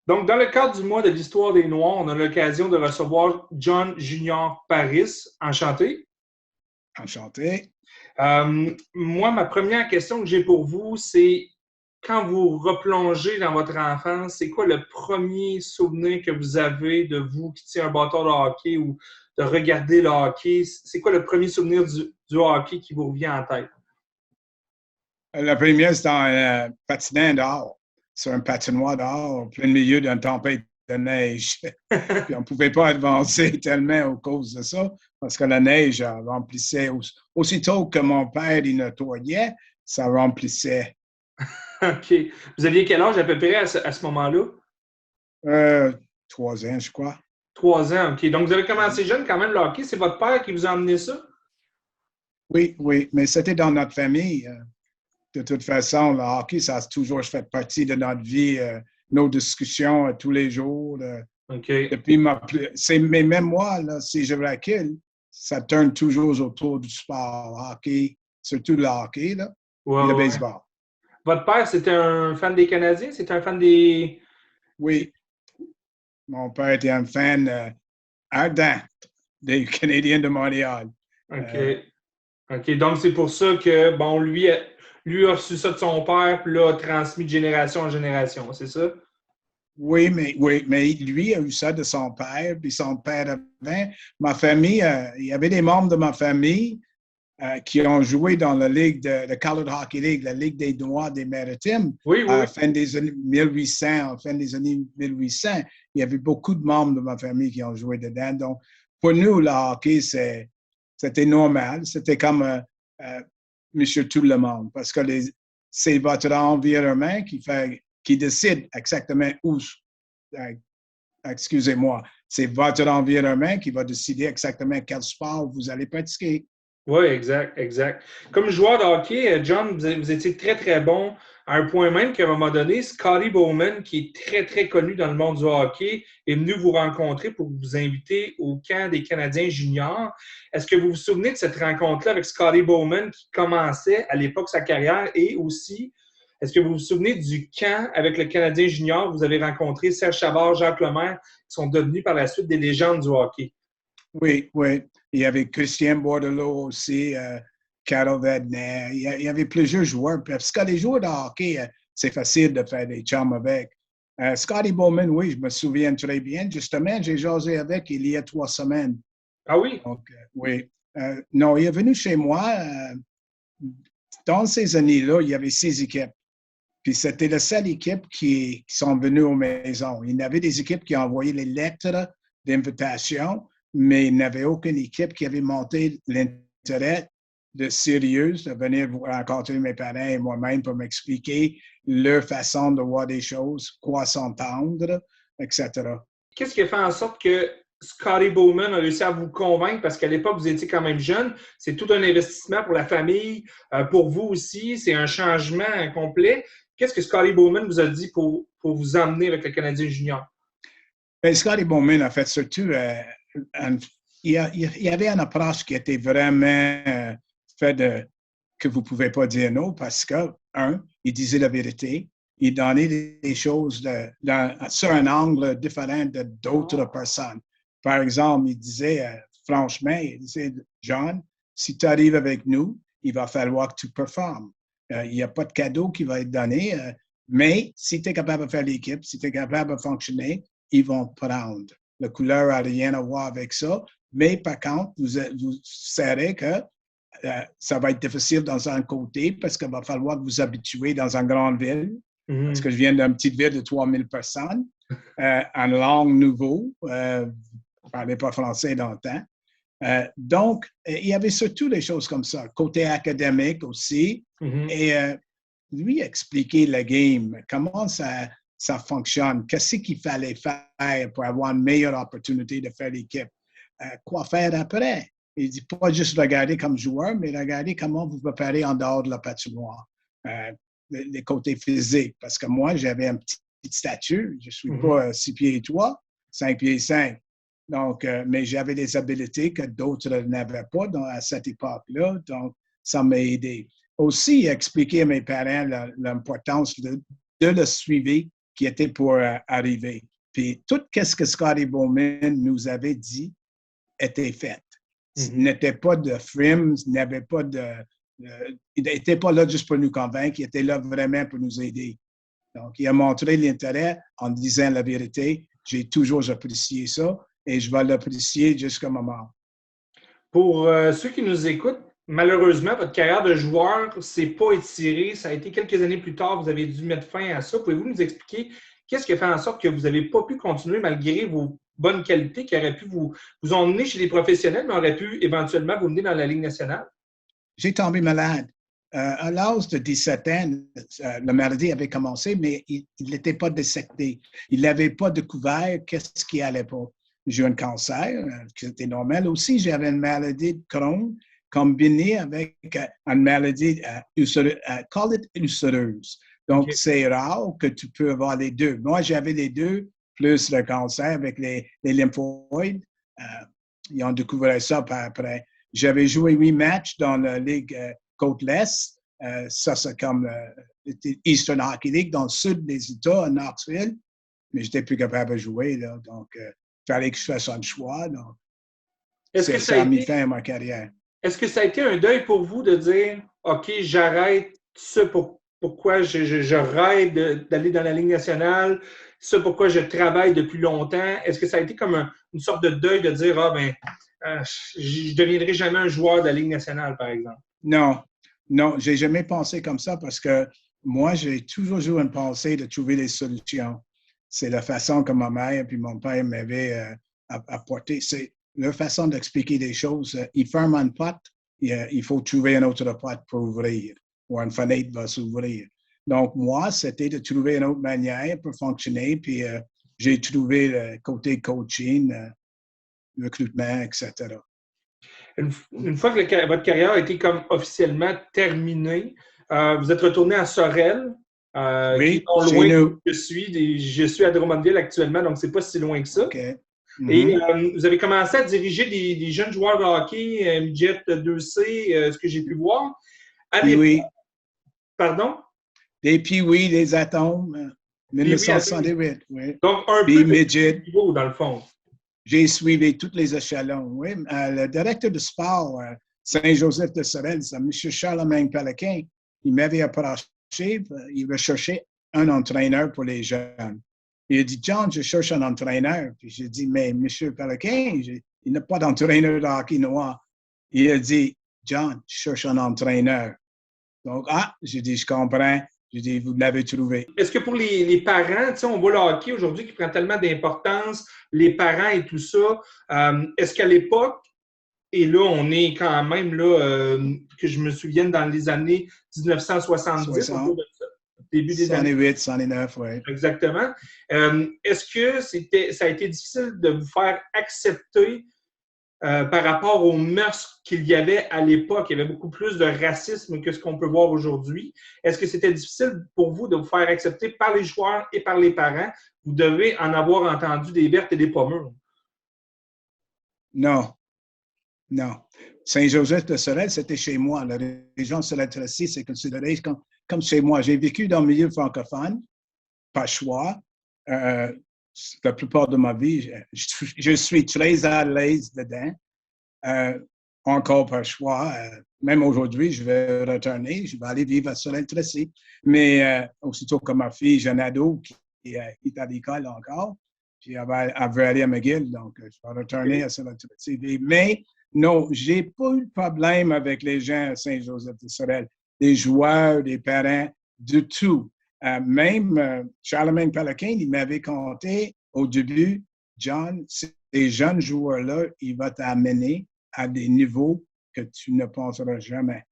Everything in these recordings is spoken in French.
Donc, dans le cadre du mois de l'histoire des Noirs, on a l'occasion de recevoir John Junior Paris. Enchanté. Enchanté. Moi, ma première question que j'ai pour vous, c'est quand vous replongez dans votre enfance, c'est quoi le premier souvenir que vous avez de vous qui tient un bâton de hockey ou de regarder le hockey? C'est quoi le premier souvenir du hockey qui vous revient en tête? La première, c'est en patinant dehors, sur un patinoire dehors, au plein milieu d'une tempête de neige. Puis on ne pouvait pas avancer tellement à cause de ça, parce que la neige remplissait. Aussitôt que mon père il nettoyait, ça remplissait. OK. Vous aviez quel âge à peu près à ce moment-là? Euh, 3 ans, je crois. 3 ans, OK. Donc, vous avez commencé jeune quand même le hockey. C'est votre père qui vous a amené ça? Oui, oui, mais c'était dans notre famille. De toute façon, le hockey, ça a toujours fait partie de notre vie, nos discussions tous les jours. OK. Depuis mais même moi, là, si je recule, ça tourne toujours autour du sport, hockey, surtout le hockey, là, Ouais, puis le ouais. baseball. Votre père, c'était un fan des Canadiens? C'était un fan des. Oui, mon père était un fan ardent des Canadiens de Montréal. OK. Euh, OK. Donc, c'est pour ça que, bon, lui a reçu ça de son père, puis l'a transmis de génération en génération, c'est ça? oui, mais lui a eu ça de son père, puis son père avant. Ma famille, il y avait des membres de ma famille qui ont joué dans la Ligue de Colored Hockey League, la Ligue des Noirs des Maritimes, Oui, à oui. la fin des années 1800, à la fin des années 1800. Il y avait beaucoup de membres de ma famille qui ont joué dedans. Donc, pour nous, le hockey, c'était normal. C'était comme Monsieur Tout le monde, parce que c'est votre environnement qui décide exactement où, euh, excusez-moi, c'est votre environnement qui va décider exactement quel sport vous allez pratiquer. Oui, exact, exact. Comme joueur de hockey, John, vous étiez très, très bon à un point même qu'à un moment donné, Scotty Bowman, qui est très, très connu dans le monde du hockey, est venu vous rencontrer pour vous inviter au camp des Canadiens juniors. Est-ce que vous vous souvenez de cette rencontre-là avec Scotty Bowman qui commençait à l'époque sa carrière et aussi, est-ce que vous vous souvenez du camp avec le Canadien junior? Vous avez rencontré Serge Chavard, Jacques Lemaire, qui sont devenus par la suite des légendes du hockey. Oui, oui. Il y avait Christian Bordelot aussi, Carol Vedner. Il y avait plusieurs joueurs. Parce que les joueurs de hockey, c'est facile de faire des chums avec. Scotty Bowman, oui, je me souviens très bien. Justement, j'ai jasé avec il y a 3 semaines. Ah oui? Donc, oui. Non, il est venu chez moi. Dans ces années-là, il y avait 6 équipes. Puis c'était la seule équipe qui sont venues aux maisons. Il y avait des équipes qui ont envoyé les lettres d'invitation, mais il n'y avait aucune équipe qui avait monté l'intérêt de sérieux de venir rencontrer mes parents et moi-même pour m'expliquer leur façon de voir des choses, quoi s'entendre, etc. Qu'est-ce qui a fait en sorte que Scotty Bowman a réussi à vous convaincre? Parce qu'à l'époque, vous étiez quand même jeune. C'est tout un investissement pour la famille, pour vous aussi. C'est un changement complet. Qu'est-ce que Scotty Bowman vous a dit pour vous emmener avec le Canadien junior? Ben, Scotty Bowman a fait surtout, il y avait une approche qui était vraiment faite que vous ne pouvez pas dire non parce que, il disait la vérité, il donnait des choses sur un angle différent de d'autres personnes. Par exemple, il disait, franchement, il disait, John, si tu arrives avec nous, il va falloir que tu performes. Il n'y a pas de cadeau qui va être donné, mais si tu es capable de faire l'équipe, si tu es capable de fonctionner, ils vont prendre. La couleur n'a rien à voir avec ça, mais par contre, vous saurez que ça va être difficile dans un côté parce qu'il va falloir vous habituer dans une grande ville, parce Mhm. que je viens d'une petite ville de 3000 personnes, en langue nouveau, vous ne parlez pas français dans le temps. Donc, il y avait surtout des choses comme ça, côté académique aussi, Mhm. et lui expliquer la game, comment ça fonctionne, qu'est-ce qu'il fallait faire pour avoir une meilleure opportunité de faire l'équipe, quoi faire après. Il dit pas juste regarder comme joueur, mais regarder comment vous préparez en dehors de la patinoire, les côtés physiques. Parce que moi, j'avais un petit statut, je ne suis Mhm. pas 6 pieds 3, 5 pieds 5. Donc, mais j'avais des habiletés que d'autres n'avaient pas à cette époque-là. Donc, ça m'a aidé. Aussi, expliquer à mes parents l'importance de le suivre qui était pour arriver. Puis tout ce que Scotty Bowman nous avait dit était fait. Il n'était pas de frimes, il n'avait pas il n'était pas là juste pour nous convaincre, il était là vraiment pour nous aider. Donc, il a montré l'intérêt en disant la vérité. J'ai toujours apprécié ça et je vais l'apprécier jusqu'à ma mort. Pour ceux qui nous écoutent, malheureusement, votre carrière de joueur ne s'est pas étirée. Ça a été quelques années plus tard, vous avez dû mettre fin à ça. Pouvez-vous nous expliquer qu'est-ce qui a fait en sorte que vous n'avez pas pu continuer malgré vos bonnes qualités qui auraient pu vous emmener chez les professionnels, mais auraient pu éventuellement vous mener dans la Ligue nationale? J'ai tombé malade. À l'âge de 17 ans, la maladie avait commencé, mais il n'était pas dissecté. Il n'avait pas découvert qu'est-ce qui allait pas. J'ai eu un cancer, c'était normal. Aussi, j'avais une maladie de Crohn combinée avec une maladie ulcéreuse. Donc, c'est rare que tu peux avoir les deux. Moi, j'avais les deux, plus le cancer avec les lymphoïdes. Ils ont découvert ça par après. J'avais joué 8 matchs dans la Ligue Côte-Est. Ça, c'est comme Eastern Hockey League dans le sud des États, à Knoxville. Mais je n'étais plus capable de jouer. Là, donc, il fallait que je fasse un choix. Donc, ça a mis fin à ma carrière. Est-ce que ça a été un deuil pour vous de dire « OK, j'arrête ce pourquoi je rêve d'aller dans la Ligue nationale, ce pourquoi je travaille depuis longtemps ». Est-ce que ça a été comme une sorte de deuil de dire « Ah, ben, je ne deviendrai jamais un joueur de la Ligue nationale, par exemple ». Non, je n'ai jamais pensé comme ça parce que moi, j'ai toujours eu une pensée de trouver des solutions. C'est la façon que ma mère et mon père m'avaient apporté. C'est leur façon d'expliquer des choses. Il ferme une porte, il faut trouver une autre porte pour ouvrir, ou une fenêtre va s'ouvrir. Donc, moi, c'était de trouver une autre manière pour fonctionner, puis j'ai trouvé le côté coaching, recrutement, etc. Une fois que votre carrière a été comme officiellement terminée, vous êtes retourné à Sorel, oui, qui est loin où je suis. Je suis à Drummondville actuellement, donc c'est pas si loin que ça. Okay. Et vous avez commencé à diriger des jeunes joueurs de hockey, midget 2C, ce que j'ai pu voir. Oui. Pardon? Des Pee-Wee, des Atomes, 1968. Oui. Donc, un peu de niveau, dans le fond. J'ai suivi tous les échelons. Oui. Le directeur de sport Saint-Joseph de Sorel, c'est M. Charlemagne Péloquin. Il m'avait approché, il recherchait un entraîneur pour les jeunes. Il a dit, John, je cherche un entraîneur. Puis j'ai dit, mais M. Péloquin, il n'a pas d'entraîneur de hockey noir. Il a dit, John, je cherche un entraîneur. Donc, j'ai dit, je comprends. J'ai dit, vous l'avez trouvé. Est-ce que pour les parents, tu sais, on voit le hockey aujourd'hui qui prend tellement d'importance, les parents et tout ça, est-ce qu'à l'époque, et là, on est quand même, là, que je me souvienne, dans les années 1970, autour de ça, début des années 108, 109, oui. Exactement. Est-ce que ça a été difficile de vous faire accepter par rapport aux mœurs qu'il y avait à l'époque? Il y avait beaucoup plus de racisme que ce qu'on peut voir aujourd'hui. Est-ce que c'était difficile pour vous de vous faire accepter par les joueurs et par les parents? Vous devez en avoir entendu des vertes et des pas mûres. Non. Saint-Joseph de Sorel, c'était chez moi. La région de Sorel-Tracy, c'est considéré comme chez moi. J'ai vécu dans le milieu francophone, par choix. La plupart de ma vie, je suis très à l'aise dedans. Encore par choix. Même aujourd'hui, je vais retourner. Je vais aller vivre à Sorel-Tracy. Mais aussitôt que ma fille, jeune ado, qui est à l'école encore, puis elle veut aller à McGill, donc je vais retourner à Sorel-Tracy. Mais non, je n'ai pas eu de problème avec les gens à Saint-Joseph de Sorel, des joueurs, des parents, du tout. Même Charlemagne Péloquin, il m'avait conté au début, John, ces jeunes joueurs-là, il va t'amener à des niveaux que tu ne penseras jamais.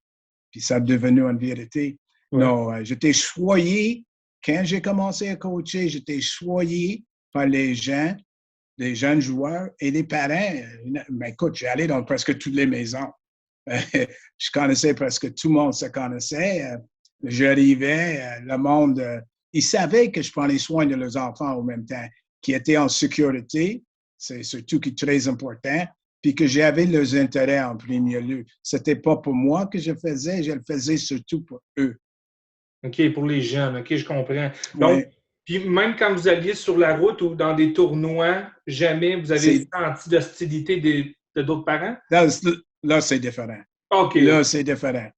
Puis ça a devenu une vérité. Ouais. Non, j'étais choyé. Quand j'ai commencé à coacher, j'étais choyé par les gens, les jeunes joueurs et les parents. Ben, écoute, j'ai allé dans presque toutes les maisons. Je connaissais presque tout le monde se connaissait. J'arrivais, le monde, ils savaient que je prenais soin de leurs enfants en même temps, qui étaient en sécurité, c'est surtout qui est très important, puis que j'avais leurs intérêts en premier lieu. C'était pas pour moi que je le faisais surtout pour eux. OK, pour les jeunes, OK, je comprends. Donc, Puis même quand vous alliez sur la route ou dans des tournois, jamais vous avez C'est, senti d'hostilité de d'autres parents? là, là, c'est différent. OK. Là, c'est différent.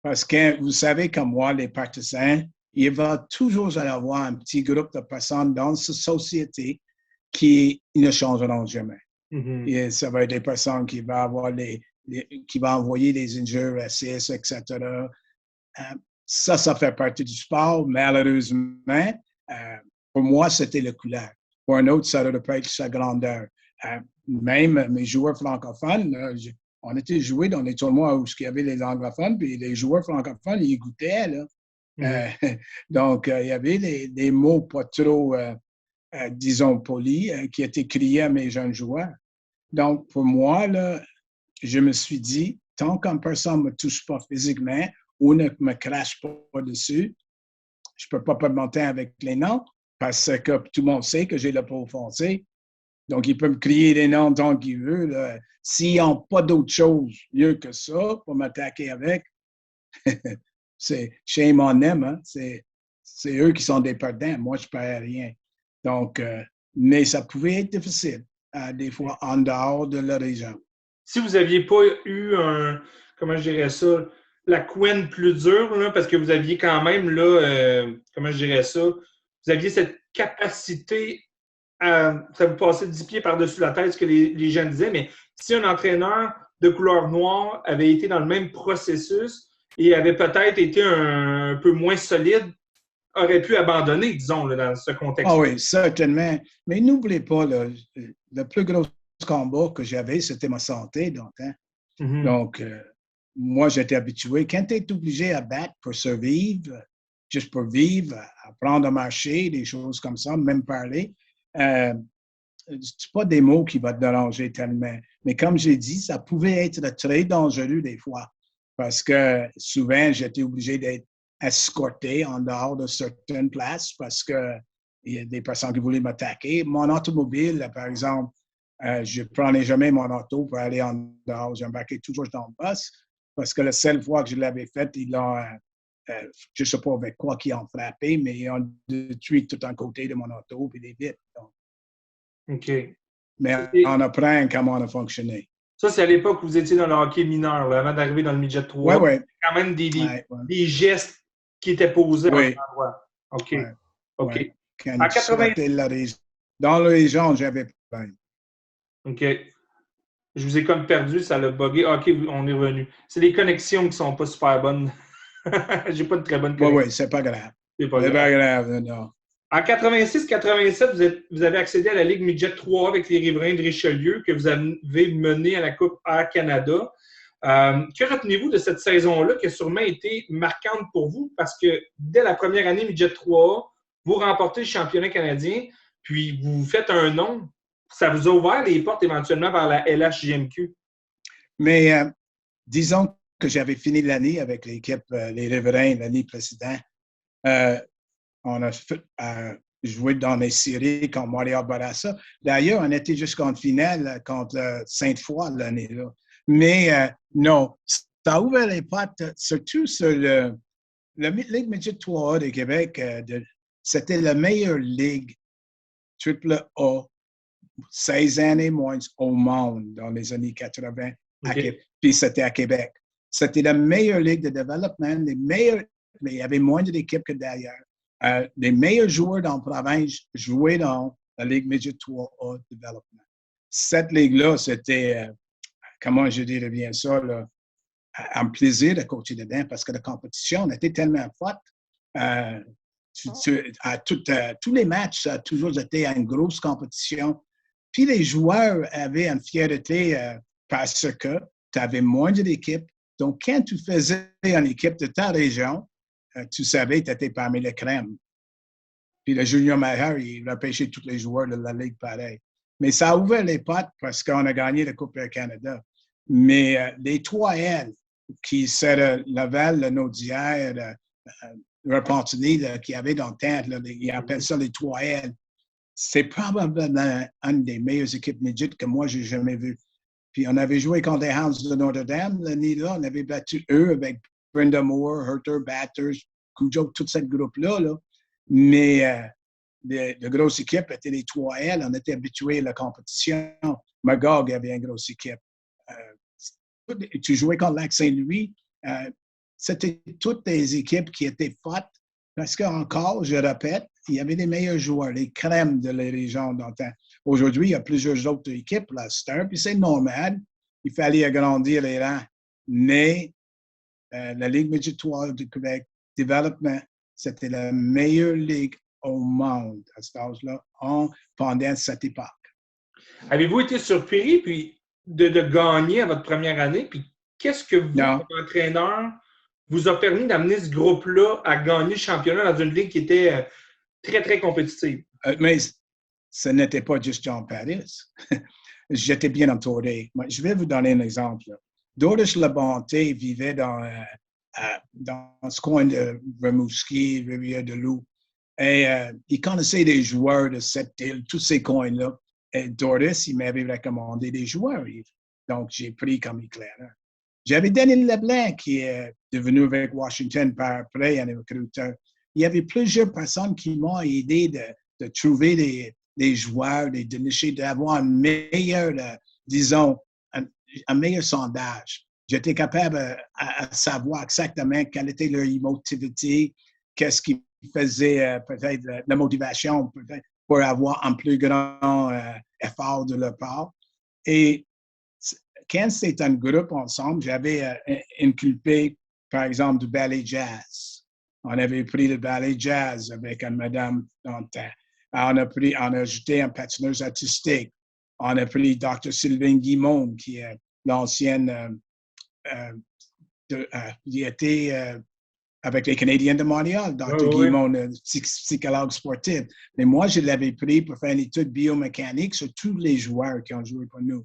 Parce que vous savez, comme moi, les partisans, il va toujours y avoir un petit groupe de personnes dans cette société qui ne changeront jamais. Mhm. Et ça va être des personnes qui vont avoir qui vont envoyer des injures racistes, etc. Ça fait partie du sport. Malheureusement, pour moi, c'était le couleur. Pour un autre, ça aurait pu être sa grandeur. Même mes joueurs francophones, on était joués dans les tournois où il y avait les anglophones, puis les joueurs francophones, ils goûtaient. Là. Donc, il y avait des mots pas trop, disons, polis, qui étaient criés à mes jeunes joueurs. Donc, pour moi, là, je me suis dit, tant qu'une personne ne me touche pas physiquement ou ne me crache pas dessus, je ne peux pas monter avec les noms parce que tout le monde sait que j'ai le peau foncé. Donc, il peut me crier des noms tant qu'il veut. S'ils n'ont pas d'autre chose mieux que ça pour m'attaquer avec, c'est shame on them. Hein? C'est eux qui sont des perdants. Moi, je ne perds rien. Donc, mais ça pouvait être difficile, des fois, en dehors de la région. Si vous n'aviez pas eu comment je dirais ça, la couenne plus dure, là, parce que vous aviez quand même, là, comment je dirais ça, vous aviez cette capacité ça vous passait 10 pieds par-dessus la tête, ce que les gens disaient, mais si un entraîneur de couleur noire avait été dans le même processus et avait peut-être été un peu moins solide, aurait pu abandonner, disons, là, dans ce contexte. Ah oui, certainement. Mais n'oubliez pas, le plus gros combat que j'avais, c'était ma santé. Donc, moi, j'étais habitué. Quand tu es obligé à battre pour survivre, juste pour vivre, apprendre à marcher, des choses comme ça, même parler, c'est pas des mots qui vont te déranger tellement. Mais comme j'ai dit, ça pouvait être très dangereux des fois parce que souvent, j'étais obligé d'être escorté en dehors de certaines places parce qu'il y a des personnes qui voulaient m'attaquer. Mon automobile, par exemple, je ne prenais jamais mon auto pour aller en dehors. J'embarquais toujours dans le bus parce que la seule fois que je l'avais fait, ils l'ont, je ne sais pas avec quoi qu'ils ont frappé, mais ils ont détruit tout un côté de mon auto et des vitres. Donc. OK. Mais on apprend comment on a fonctionné. Ça, c'est à l'époque où vous étiez dans le hockey mineur, là, avant d'arriver dans le midget 3. Oui, oui. Quand même des gestes qui étaient posés à un endroit. OK. Ouais, OK. ouais. Quand En 80... dans la région, j'avais pas. OK. Je vous ai comme perdu, ça l'a bugué. OK, on est revenu. C'est les connexions qui ne sont pas super bonnes. J'ai pas de très bonne connexion. Oui, oui, c'est pas grave. C'est pas grave, non. En 86-87, vous avez accédé à la Ligue Midget 3 avec les Riverains de Richelieu, que vous avez mené à la Coupe Air Canada. Que retenez-vous de cette saison-là qui a sûrement été marquante pour vous? Parce que dès la première année Midget 3, vous remportez le championnat canadien, puis vous faites un nom. Ça vous a ouvert les portes éventuellement vers la LHJMQ. Mais disons que j'avais fini l'année avec l'équipe Les Riverains l'année précédente. On a joué dans les séries contre Montréal Bourassa. D'ailleurs, on était jusqu'en finale contre Sainte-Foy l'année-là. Mais non, ça a ouvert les portes, surtout sur la Ligue Midget 3A de Québec. C'était la meilleure ligue AAA 16 années moins au monde dans les années 80. Okay. Puis c'était à Québec. C'était la meilleure ligue de développement. Mais il y avait moins d'équipes que d'ailleurs. Les meilleurs joueurs dans la province jouaient dans la Ligue Midget 3A Development. Cette ligue-là, c'était, comment je dirais bien ça, là, un plaisir de coacher dedans parce que la compétition était tellement forte. Tous les matchs, ça a toujours été une grosse compétition. Puis les joueurs avaient une fierté parce que tu avais moins d'équipes. Donc, quand tu faisais une équipe de ta région, tu savais que tu étais parmi les crèmes. Puis le junior majeur, il repêchait tous les joueurs de la Ligue pareil. Mais ça a ouvert les portes parce qu'on a gagné la Coupe Air Canada. Mais les 3L, qui c'est Laval, le Naudière, Repentigny, qui avait dans le temps, là, ils appellent ça les 3L. C'est probablement une des meilleures équipes midget que moi, j'ai jamais vues. Puis on avait joué contre les Hounds de Notre-Dame l'année-là. On avait battu eux avec Brenda Moore, Herter, Batters, Cujo, tout ce groupe-là. Là. Mais de grosses équipes étaient les 3L. On était habitués à la compétition. Magog avait une grosse équipe. Tu jouais contre Lac-Saint-Louis. C'était toutes des équipes qui étaient fortes parce qu'encore, je répète, il y avait les meilleurs joueurs, les crèmes de la région d'antan. Aujourd'hui, il y a plusieurs autres équipes, là, puis c'est normal. Il fallait agrandir les rangs. Mais la Ligue Midget 3 du Québec, Développement, c'était la meilleure ligue au monde à cet âge-là pendant cette époque. Avez-vous été surpris puis de gagner à votre première année? Puis qu'est-ce que vous, comme entraîneur, vous a permis d'amener ce groupe-là à gagner le championnat dans une ligue qui était très, très compétitive? Mais ce n'était pas juste John Paris. J'étais bien entouré. Je vais vous donner un exemple. Doris Labonté vivait dans ce coin de Rimouski, Rivière-de-Loup. Et il connaissait des joueurs de cette île, tous ces coins-là. Et Doris, il m'avait recommandé des joueurs. Donc, j'ai pris comme éclaireur. J'avais Denis Leblanc, qui est devenu avec Washington par après un recruteur. Il y avait plusieurs personnes qui m'ont aidé de trouver des joueurs, de dénicher, d'avoir un meilleur, disons, un meilleur sondage. J'étais capable à savoir exactement quelle était leur émotivité, qu'est-ce qui faisait peut-être la motivation peut-être pour avoir un plus grand effort de leur part. Et quand c'est un groupe ensemble, j'avais inculpé, par exemple, du ballet jazz. On avait pris le ballet jazz avec une madame dans le temps. On a ajouté un patineuse artistique. On a pris Dr. Sylvain Guimond, qui est l'ancienne... il était avec les Canadiens de Montréal, Dr. Guimond, psychologue sportif. Mais moi, je l'avais pris pour faire une étude biomécanique sur tous les joueurs qui ont joué pour nous.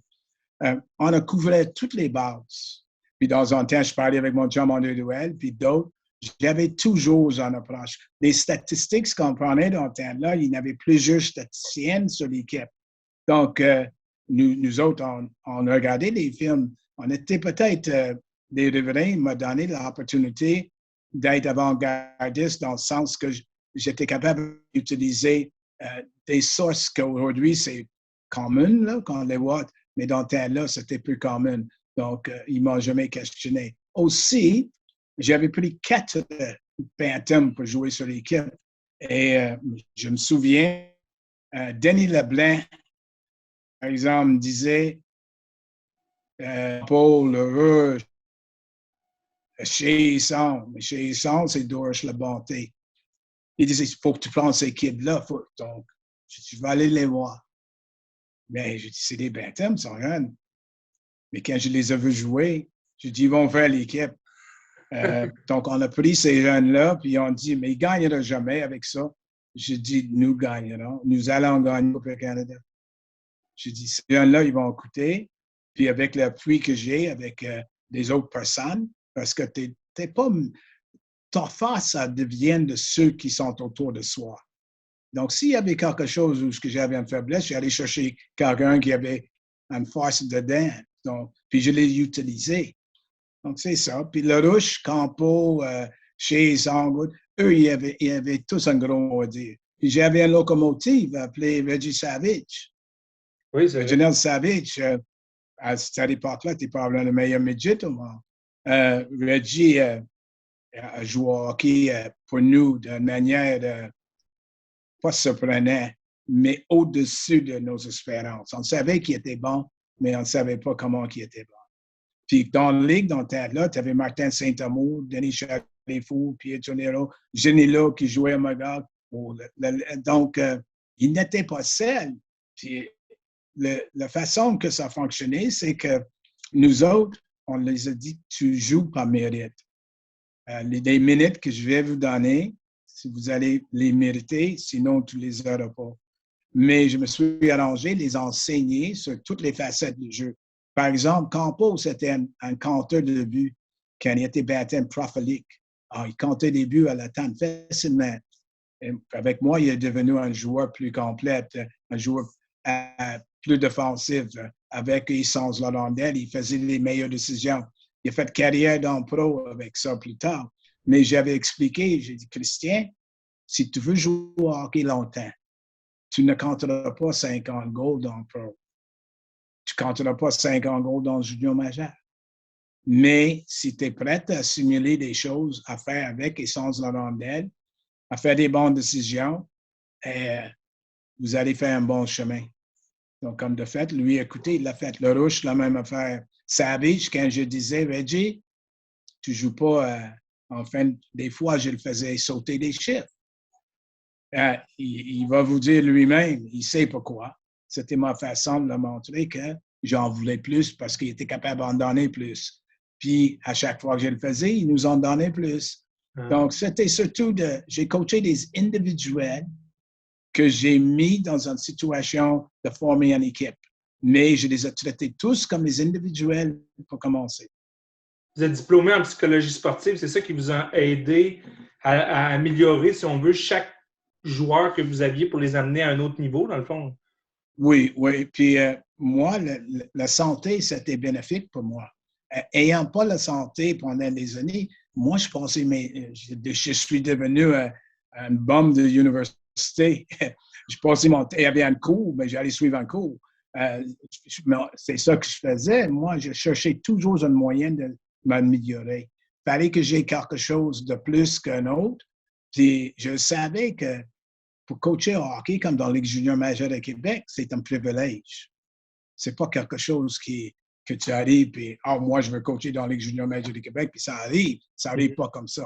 On a couvert toutes les bases. Puis dans un temps, je parlais avec mon chum André Duel, puis d'autres. J'avais toujours une approche. Les statistiques qu'on prenait dans ce temps-là, il y avait plusieurs statisticiennes sur l'équipe. Donc, nous autres, on regardait les films. On était peut-être des riverains, m'a donné l'opportunité d'être avant-gardiste dans le sens que j'étais capable d'utiliser des sources qu'aujourd'hui, c'est commun, là, quand on les voit, mais dans ce temps-là, c'était plus commun. Donc, ils ne m'ont jamais questionné. Aussi, j'avais pris 4 bantams pour jouer sur l'équipe. Et je me souviens, Denis Leblanc, par exemple, disait Paul Rush, chez Son. Mais chez Son, c'est Doris Labonté. Il disait il faut que tu prennes ces kids-là. Donc, je vais aller les voir. Mais je dis c'est des bantams, ils sont jeunes. Mais quand je les ai vus jouer, je dis ils vont faire l'équipe. Donc, on a pris ces jeunes-là, puis on dit, mais ils ne gagneront jamais avec ça. Je dis, nous gagnerons. Nous allons gagner au Canada. Je dis, ces jeunes-là, ils vont coûter. Puis avec l'appui que j'ai avec des autres personnes, parce que t'es pas... Ton face, ça devient de ceux qui sont autour de soi. Donc, s'il y avait quelque chose où j'avais une faiblesse, j'allais chercher quelqu'un qui avait une force dedans. Donc, puis je l'ai utilisé. Donc, c'est ça. Puis Larouche, Campo, chez Sangwood, eux, ils avaient tous un gros mot à dire. Puis j'avais une locomotive appelée Reggie Savage. Oui, c'est Reginald Savage, à cette époque-là, était probablement le meilleur midget au monde. Reggie a joué au hockey pour nous d'une manière pas surprenante, mais au-dessus de nos espérances. On savait qu'il était bon, mais on ne savait pas comment il était bon. Puis dans la ligue, dans là, tu avais Martin Saint-Amour, Denis Châteaufour, Pietro Nero, Genilo qui jouait à Magog. Donc, il n'était pas seul. Puis la façon que ça fonctionnait, c'est que nous autres, on les a dit, tu joues par mérite. Les minutes que je vais vous donner, si vous allez les mériter, sinon tu les auras pas. Mais je me suis arrangé les enseigner sur toutes les facettes du jeu. Par exemple, Campo, c'était un compteur de buts quand il était baptême prophyllique. Il comptait des buts à la tente facilement. Et avec moi, il est devenu un joueur plus complet, un joueur plus défensif. Avec Essence Laurendel, il faisait les meilleures décisions. Il a fait carrière dans le pro avec ça plus tard. Mais j'avais expliqué, j'ai dit, Christian, si tu veux jouer au hockey longtemps, tu ne compteras pas 50 goals dans le pro. Tu ne compteras pas 50 goals dans le junior majeur. Mais si tu es prêt à simuler des choses à faire avec et sans la rondelle, à faire des bonnes décisions, vous allez faire un bon chemin. Donc, comme de fait, lui, écoutez, il l'a fait. Le Rouge, la même affaire. Savage, quand je disais, Reggie, tu ne joues pas, enfin, des fois, je le faisais sauter des chiffres. Il va vous dire lui-même, il sait pourquoi. C'était ma façon de le montrer que j'en voulais plus parce qu'il était capable d'en donner plus. Puis, à chaque fois que je le faisais, il nous en donnait plus. Donc, c'était surtout j'ai coaché des individuels que j'ai mis dans une situation de former une équipe. Mais je les ai traités tous comme des individuels pour commencer. Vous êtes diplômé en psychologie sportive, c'est ça qui vous a aidé à améliorer, si on veut, chaque joueur que vous aviez pour les amener à un autre niveau, dans le fond? Oui, oui. Puis moi, la santé, c'était bénéfique pour moi. Ayant pas la santé pendant des années, moi, je pensais, je suis devenu un bum de l'université. Je passais il y avait un cours, mais j'allais suivre un cours. C'est ça que je faisais. Moi, je cherchais toujours un moyen de m'améliorer. Il fallait que j'ai quelque chose de plus qu'un autre. Puis je savais que pour coacher au hockey, comme dans la Ligue junior majeure de Québec, c'est un privilège. C'est pas quelque chose que tu arrives et moi, je veux coacher dans la Ligue junior majeure de Québec, puis ça arrive. Ça arrive pas comme ça.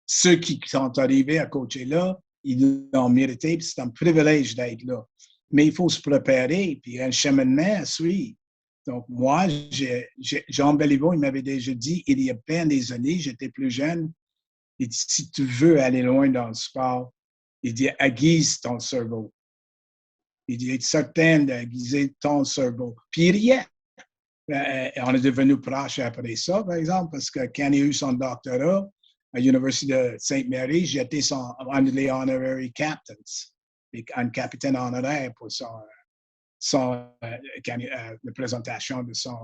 Ceux qui sont arrivés à coacher là, ils l'ont mérité, puis c'est un privilège d'être là. Mais il faut se préparer, puis il y a un cheminement à suivre. Donc, moi, Jean Béliveau, il m'avait déjà dit, il y a bien des années, j'étais plus jeune, il dit, si tu veux aller loin dans le sport, il dit, aiguise ton cerveau. Il dit, être certain d'aiguiser ton cerveau. Puis il riait. On est devenu proches après ça, par exemple, parce que quand il a eu son doctorat à l'Université de Sainte-Marie, j'étais un des honorary captains, un capitaine honoraire pour la présentation de son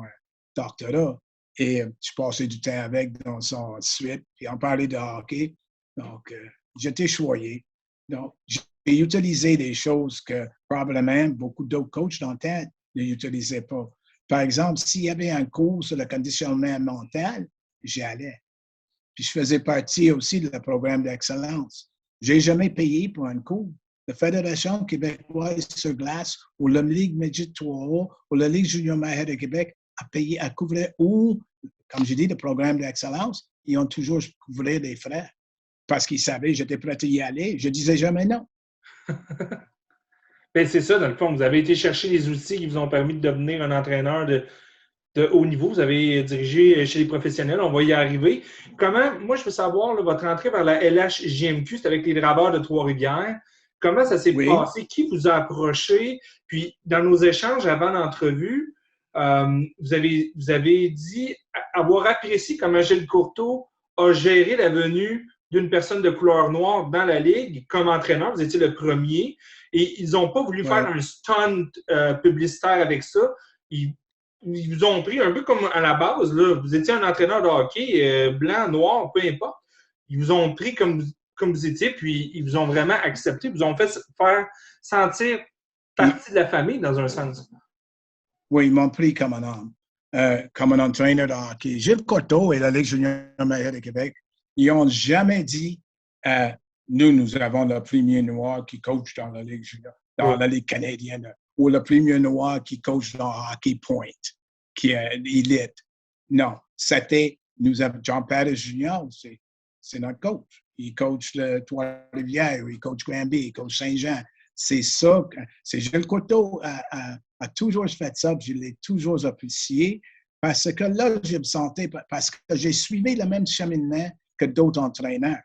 doctorat. Et je passais du temps avec dans son suite, puis on parlait de hockey. Donc, j'étais choyé. Donc, j'ai utilisé des choses que probablement beaucoup d'autres coachs dans le temps n'utilisaient pas. Par exemple, s'il y avait un cours sur le conditionnement mental, j'y allais. Puis je faisais partie aussi du programme d'excellence. Je n'ai jamais payé pour un cours. La Fédération québécoise sur glace ou la Ligue Midget 3A ou la Ligue junior majeure de Québec a payé, à couvrir, ou, comme je dis, le programme d'excellence, ils ont toujours couvert des frais parce qu'ils savaient que j'étais prêt à y aller. Je disais jamais non. Bien, c'est ça, dans le fond. Vous avez été chercher les outils qui vous ont permis de devenir un entraîneur de haut niveau. Vous avez dirigé chez les professionnels. On va y arriver. Moi, je veux savoir, là, votre entrée vers la LHJMQ, c'est avec les Draveurs de Trois-Rivières. Comment ça s'est passé? Qui vous a approché? Puis, dans nos échanges avant l'entrevue, vous avez dit avoir apprécié comment Gilles Courteau a géré la venue d'une personne de couleur noire dans la Ligue comme entraîneur. Vous étiez le premier. Et ils n'ont pas voulu faire un stunt publicitaire avec ça. Ils vous ont pris un peu comme à la base. Là. Vous étiez un entraîneur de hockey, blanc, noir, peu importe. Ils vous ont pris comme vous étiez, puis ils vous ont vraiment accepté. Ils vous ont fait faire sentir partie de la famille, dans un sens. Oui, ils m'ont pris comme un homme, comme un entraîneur de hockey. Gilles Courteau et la Ligue junior majeure de Québec, ils n'ont jamais dit nous avons le premier noir qui coach dans la Ligue junior, dans la Ligue canadienne, ou le premier noir qui coach dans Hockey Point, qui est élite. Non, c'était John Paris Junior, c'est notre coach. Il coach le Trois-Rivières, il coach Granby, il coach Saint-Jean. C'est ça. C'est Gilles Courteau a toujours fait ça, je l'ai toujours apprécié, parce que là, je me sentais, parce que j'ai suivi le même cheminement que d'autres entraîneurs.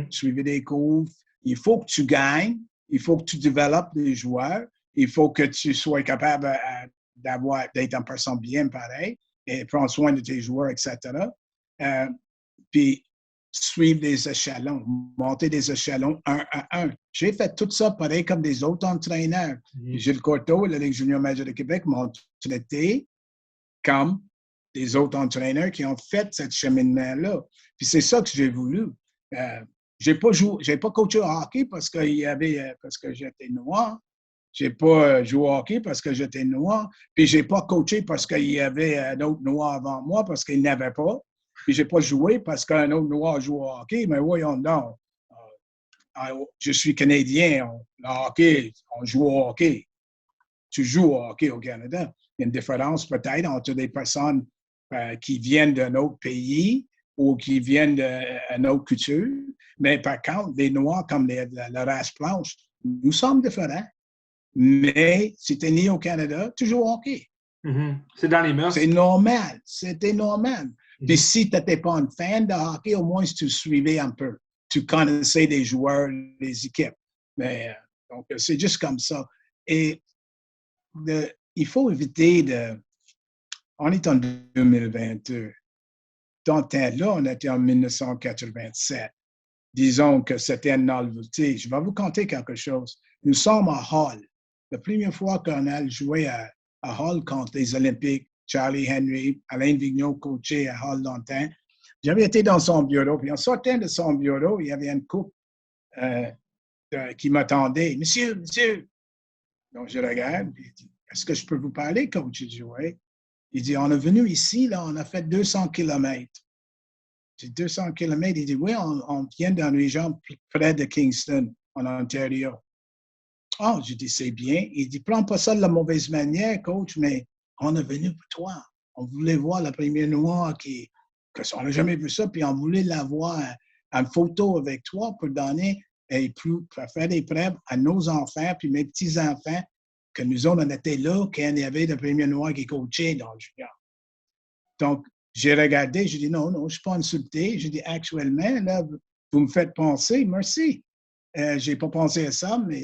Suivi des cours. Il faut que tu gagnes, il faut que tu développes des joueurs, il faut que tu sois capable d'être une personne bien pareil et prendre soin de tes joueurs, etc. Puis suivre des échelons, monter des échelons un à un. J'ai fait tout ça pareil comme des autres entraîneurs. Gilles Courteau et la Ligue junior majeure de Québec m'ont traité comme des autres entraîneurs qui ont fait ce cheminement-là. Puis c'est ça que j'ai voulu. J'ai pas coaché au hockey parce que j'étais noir. j'ai pas joué au hockey parce que j'étais noir, puis j'ai pas coaché parce qu'il y avait un autre noir avant moi, parce qu'il n'y avait pas, puis j'ai pas joué parce qu'un autre noir joue au hockey, mais voyons donc. Je suis Canadien, le hockey, on joue au hockey. Tu joues au hockey au Canada. Il y a une différence peut-être entre des personnes qui viennent d'un autre pays ou qui viennent d'une autre culture, mais par contre, les Noirs comme la race blanche, nous sommes différents. Mais si tu es né au Canada, tu joues au hockey. Mm-hmm. C'est dans les mœurs. C'est normal. C'était normal. Mm-hmm. Puis si tu n'étais pas un fan de hockey, au moins si tu suivais un peu. Tu connaissais des joueurs, des équipes. Mais donc, c'est juste comme ça. Et il faut éviter de... On est en 2022. Dans ce temps-là, on était en 1987. Disons que c'était une novelty. Je vais vous conter quelque chose. Nous sommes à Hall. La première fois qu'on a joué à Hall contre les Olympiques, Charlie Henry, Alain Vigneault coachait à Hall dans le temps. J'avais été dans son bureau, puis en sortant de son bureau, il y avait une couple qui m'attendait. Monsieur. Donc, je regarde, puis il dit, est-ce que je peux vous parler, coach? Je dis, oui. Il dit, on est venu ici, là, on a fait 200 kilomètres. J'ai 200 kilomètres. Il dit, oui, on vient d'une région près de Kingston, en Ontario. Oh, je dis, c'est bien. Il dit, prends pas ça de la mauvaise manière, coach, mais on est venu pour toi. On voulait voir la première noire on n'a jamais vu ça, puis on voulait l'avoir en photo avec toi pour donner et pour faire des preuves à nos enfants, puis mes petits-enfants, que nous autres, on était là quand il y avait le premier noir qui coachait dans le junior. Donc, j'ai regardé, j'ai dit non, je ne suis pas insulté. J'ai dit actuellement, là, vous me faites penser, merci. Je n'ai pas pensé à ça, mais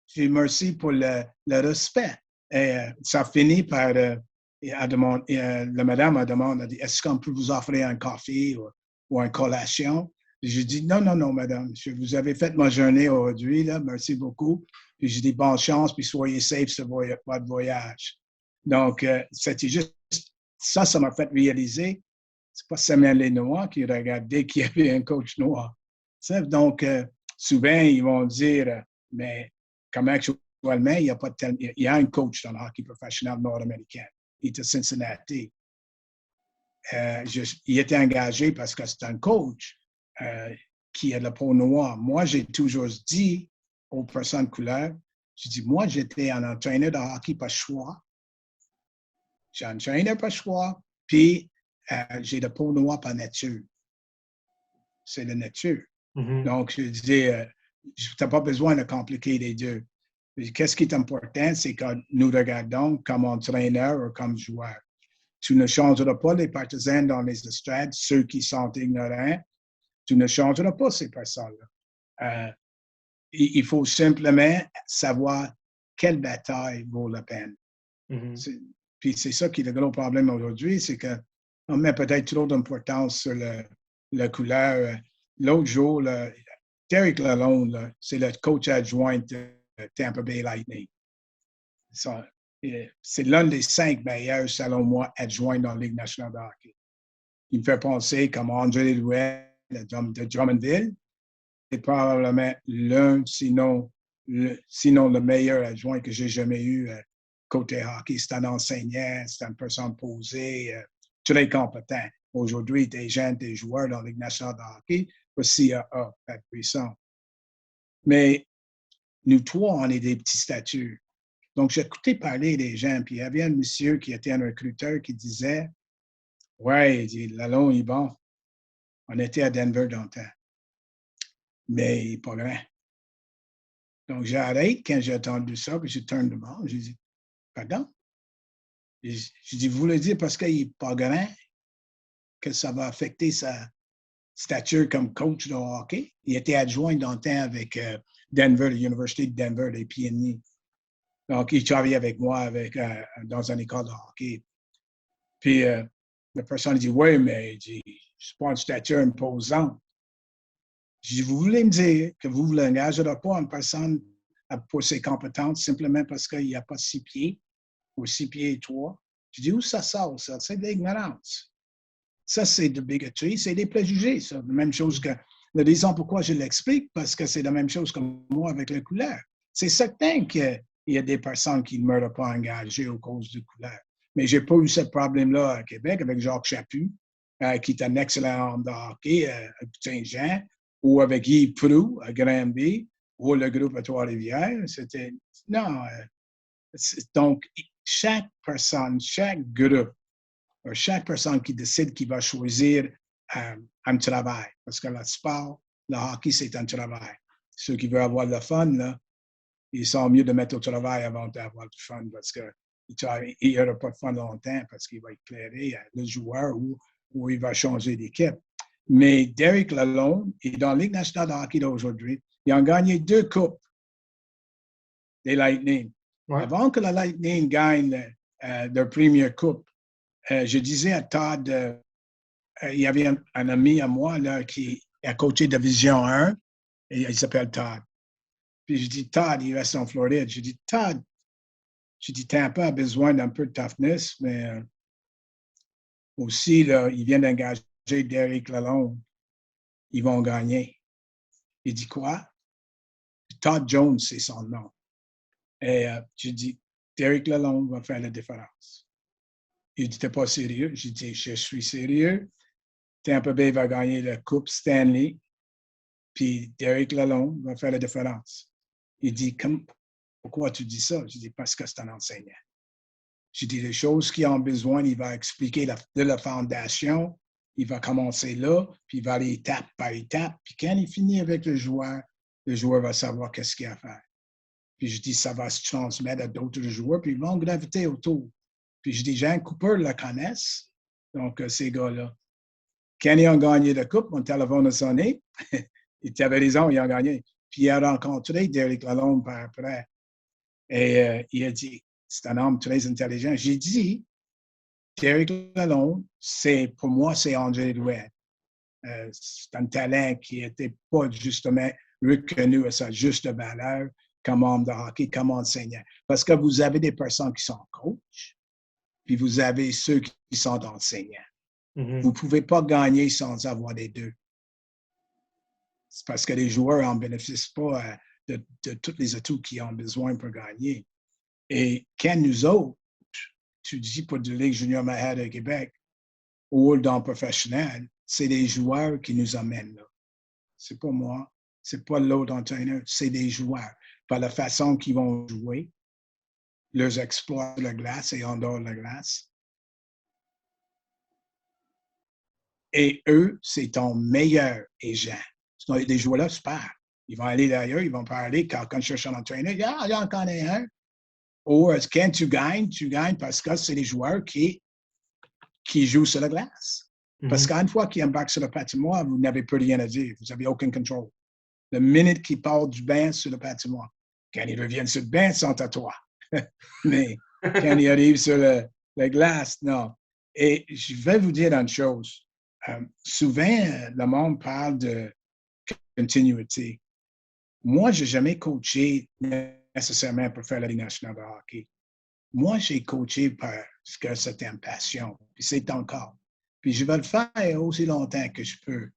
j'ai merci pour le respect. Et ça finit par, la madame a demandé, est-ce qu'on peut vous offrir un café ou une collation? J'ai dit, non, madame, vous avez fait ma journée aujourd'hui, là, merci beaucoup. Puis j'ai dit, bonne chance, puis soyez safe sur votre voyage. Donc, c'était juste, ça m'a fait réaliser, c'est pas seulement les Noirs qui regardaient qu'il y avait un coach noir. Donc, souvent, ils vont dire, mais comme actuellement, il y a un coach dans le hockey professionnel nord-américain. Il était à Cincinnati. Il était engagé parce que c'est un coach qui a la peau noire. Moi, j'ai toujours dit aux personnes couleurs, j'ai dit, moi, j'étais un entraîneur de hockey par choix. J'ai un entraîneur par choix, puis j'ai la peau noire par nature. C'est la nature. Mm-hmm. Donc, je disais, tu n'as pas besoin de compliquer les deux. Qu'est-ce qui est important, c'est que nous regardons comme entraîneur ou comme joueur. Tu ne changeras pas les partisans dans les estrades, ceux qui sont ignorants. Tu ne changeras pas ces personnes-là. Il faut simplement savoir quelle bataille vaut la peine. Mm-hmm. Puis c'est ça qui est le gros problème aujourd'hui, c'est qu'on met peut-être trop d'importance sur la couleur. L'autre jour, Derek Lalonde, c'est le coach adjoint de Tampa Bay Lightning. C'est l'un des 5 meilleurs, selon moi, adjoints dans la Ligue nationale de hockey. Il me fait penser comme André Louet de Drummondville. C'est probablement sinon le meilleur adjoint que j'ai jamais eu côté hockey. C'est un enseignant, c'est une personne posée, très compétent. Aujourd'hui, des jeunes, des joueurs dans la Ligue nationale de hockey, aussi être puissant. Mais nous trois, on est des petits statuts. Donc, j'écoutais parler des gens, puis il y avait un monsieur qui était un recruteur qui disait, « Ouais, il dit, Lalonde, il est bon. On était à Denver dans le temps. Mais il n'est pas grand. » Donc, j'arrête quand j'ai entendu ça, puis je tourne de bord. J'ai dit, « Pardon? » J'ai dit, « Vous voulez dire parce qu'il n'est pas grand que ça va affecter sa stature comme coach de hockey? » Il était adjoint dans le temps avec Denver, l'Université de Denver, les PNI. Donc, il travaillait avec moi dans une école de hockey. Puis, la personne dit, « Oui, mais je ne suis pas une stature imposante. » Je dis, « Vous voulez me dire que vous ne l'engagerez pas une personne pour ses compétences simplement parce qu'il n'y a pas 6 pieds ou 6 pieds et 3? » Je dis, « Où ça sort, ça? C'est de l'ignorance. Ça, c'est de bigotterie, c'est des préjugés, ça. La même chose que... La raison pourquoi je l'explique, parce que c'est la même chose que moi avec la couleur. C'est certain que il y a des personnes qui ne meurent pas engagées à cause de couleur. Mais je n'ai pas eu ce problème-là à Québec avec Jacques Chaput, qui est un excellent homme de hockey à Saint-Jean, ou avec Yves Proulx à Granby, ou le groupe à Trois-Rivières. C'était. Non. Donc, chaque personne, chaque groupe, chaque personne qui décide qu'il va choisir un travail, parce que le sport, le hockey, c'est un travail. Ceux qui veulent avoir le fun, là, ils sont mieux de mettre au travail avant d'avoir du fun, parce qu'il n'y aura pas de fun longtemps, parce qu'il va éclairer le joueur ou il va changer d'équipe. Mais Derek Lalonde est dans la Ligue nationale de hockey d'aujourd'hui. Ils ont gagné 2 coupes des Lightning. Ouais. Avant que la Lightning gagne leur première coupe, je disais à Todd, il y avait un ami à moi là, qui a coaché Division 1, et il s'appelle Todd. Puis je dis, Todd, il reste en Floride. Je dis, Todd, Tampa a besoin d'un peu de toughness, mais aussi, là, il vient d'engager Derek Lalonde. Ils vont gagner. Il dit quoi? Todd Jones, c'est son nom. Et je dis, Derek Lalonde va faire la différence. Il dit, t'es pas sérieux? J'ai dit, je suis sérieux. Tampa Bay va gagner la Coupe Stanley, puis Derek Lalonde va faire la différence. Il dit, pourquoi tu dis ça? Je dis, parce que c'est un enseignant. Je dis, les choses qu'ils ont besoin, il va expliquer de la fondation, il va commencer là, puis il va aller étape par étape, puis quand il finit avec le joueur va savoir qu'est-ce qu'il a à faire. Puis je dis, ça va se transmettre à d'autres joueurs, puis ils vont graviter autour. Puis je dis, Jean Cooper le connaissent, donc ces gars-là. Quand ils ont gagné la coupe, mon téléphone a sonné. Il avait raison, ils ont gagné. Puis il a rencontré Derek Lalonde par après. Et il a dit, c'est un homme très intelligent. J'ai dit, Derek Lalonde, pour moi, c'est André Drouin. C'est un talent qui n'était pas justement reconnu à sa juste valeur comme homme de hockey, comme enseignant. Parce que vous avez des personnes qui sont coachs, puis vous avez ceux qui sont enseignants. Mm-hmm. Vous ne pouvez pas gagner sans avoir les deux. C'est parce que les joueurs n'en bénéficient pas de tous les atouts qu'ils ont besoin pour gagner. Et quand nous autres, tu dis pour de Ligue junior majeure de Québec ou dans le professionnel, c'est des joueurs qui nous amènent là. C'est pas moi, c'est pas l'autre entraîneur, c'est des joueurs. Par la façon qu'ils vont jouer, leurs exploits sur la glace et en dehors de la glace. Et eux, c'est ton meilleur agent. Des joueurs-là, super. Ils vont aller d'ailleurs, ils vont parler quand je cherche un entraîneur, il y en connaît un. Ou quand tu gagnes parce que c'est les joueurs qui jouent sur la glace. Mm-hmm. Parce qu'une fois qu'ils embarquent sur le patinoire, vous n'avez plus rien à dire. Vous n'avez aucun contrôle. La minute qu'ils partent du banc sur le patinoire, quand ils reviennent sur le banc, ils sont à toi. Mais quand ils arrivent sur la glace, non. Et je vais vous dire une chose. Souvent, le monde parle de continuité. Moi, je n'ai jamais coaché nécessairement pour faire la Ligue nationale de hockey. Moi, j'ai coaché parce que c'était une passion, puis c'est encore. Puis je vais le faire aussi longtemps que je peux.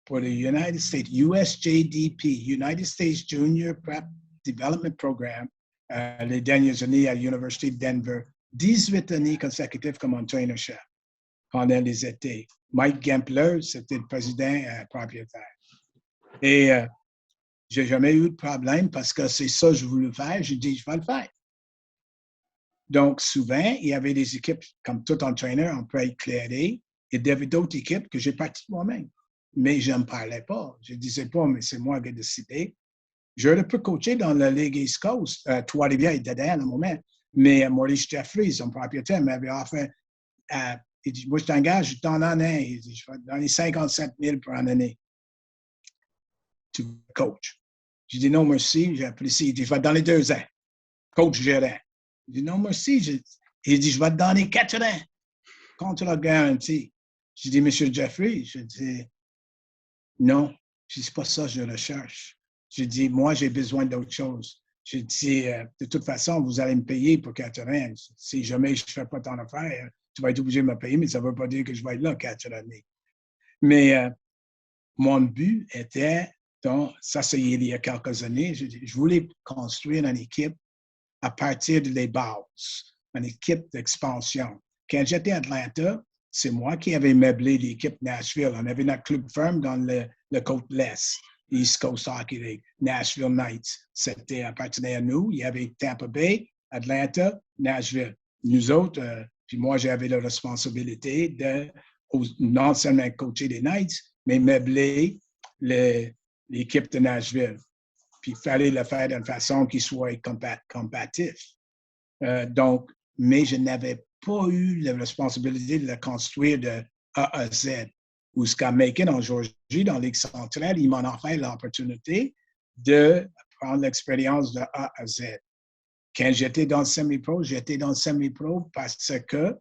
Pour le United States, USJDP, United States Junior Prep Development Program, les dernières années à l'Université de Denver, 18 années consécutives comme entraîneur-chef pendant les étés. Mike Gempler, c'était le président propriétaire. Et je n'ai jamais eu de problème parce que c'est ça que je voulais faire. J'ai dit, je vais le faire. Donc, souvent, il y avait des équipes, comme tout entraîneur, on peut éclairer. Il y avait d'autres équipes que j'ai parties moi-même. Mais je ne parlais pas. Je ne disais pas, mais c'est moi qui ai décidé. J'aurais pu coacher dans la Ligue East Coast. Trois-Rivières était dedans à un moment. Mais Maurice Jeffries, son propriétaire, m'avait offert... il dit, moi, je t'engage, je t'en donne un. Il dit, je vais te donner 57 000 pour en année. Tu coaches. J'ai dit, non, merci, j'apprécie. Il dit, je vais te donner 2 ans. Coach gérant. J'ai dit, non, merci. Il dit, je vais te donner 4 ans. Contrat garanti. J'ai dit, monsieur Jeffrey, je dis, non, je dis, c'est pas ça que je recherche. J'ai dit, moi, j'ai besoin d'autre chose. J'ai dit, de toute façon, vous allez me payer pour 4 ans. Si jamais je ne fais pas ton affaire, tu vas être obligé de me payer, mais ça ne veut pas dire que je vais être là 4 années. Mais mon but était Donc, ça, c'est il y a quelques années. Je voulais construire une équipe à partir des bases, une équipe d'expansion. Quand j'étais à Atlanta, c'est moi qui avais meublé l'équipe Nashville. On avait notre club ferme dans le côte l'Est, East Coast Hockey League, Nashville Knights. C'était appartenait à nous. Il y avait Tampa Bay, Atlanta, Nashville. Nous autres, puis moi, j'avais la responsabilité de non seulement coacher les Knights, mais meubler l'équipe de Nashville. Puis il fallait le faire d'une façon qui soit compatible. Donc, mais je n'avais pas eu la responsabilité de le construire de A à Z. Ou ce qu'à Macon, en Georgie, dans la Ligue centrale, ils m'ont offert l'opportunité de prendre l'expérience de A à Z. Quand j'étais dans le semi-pro parce que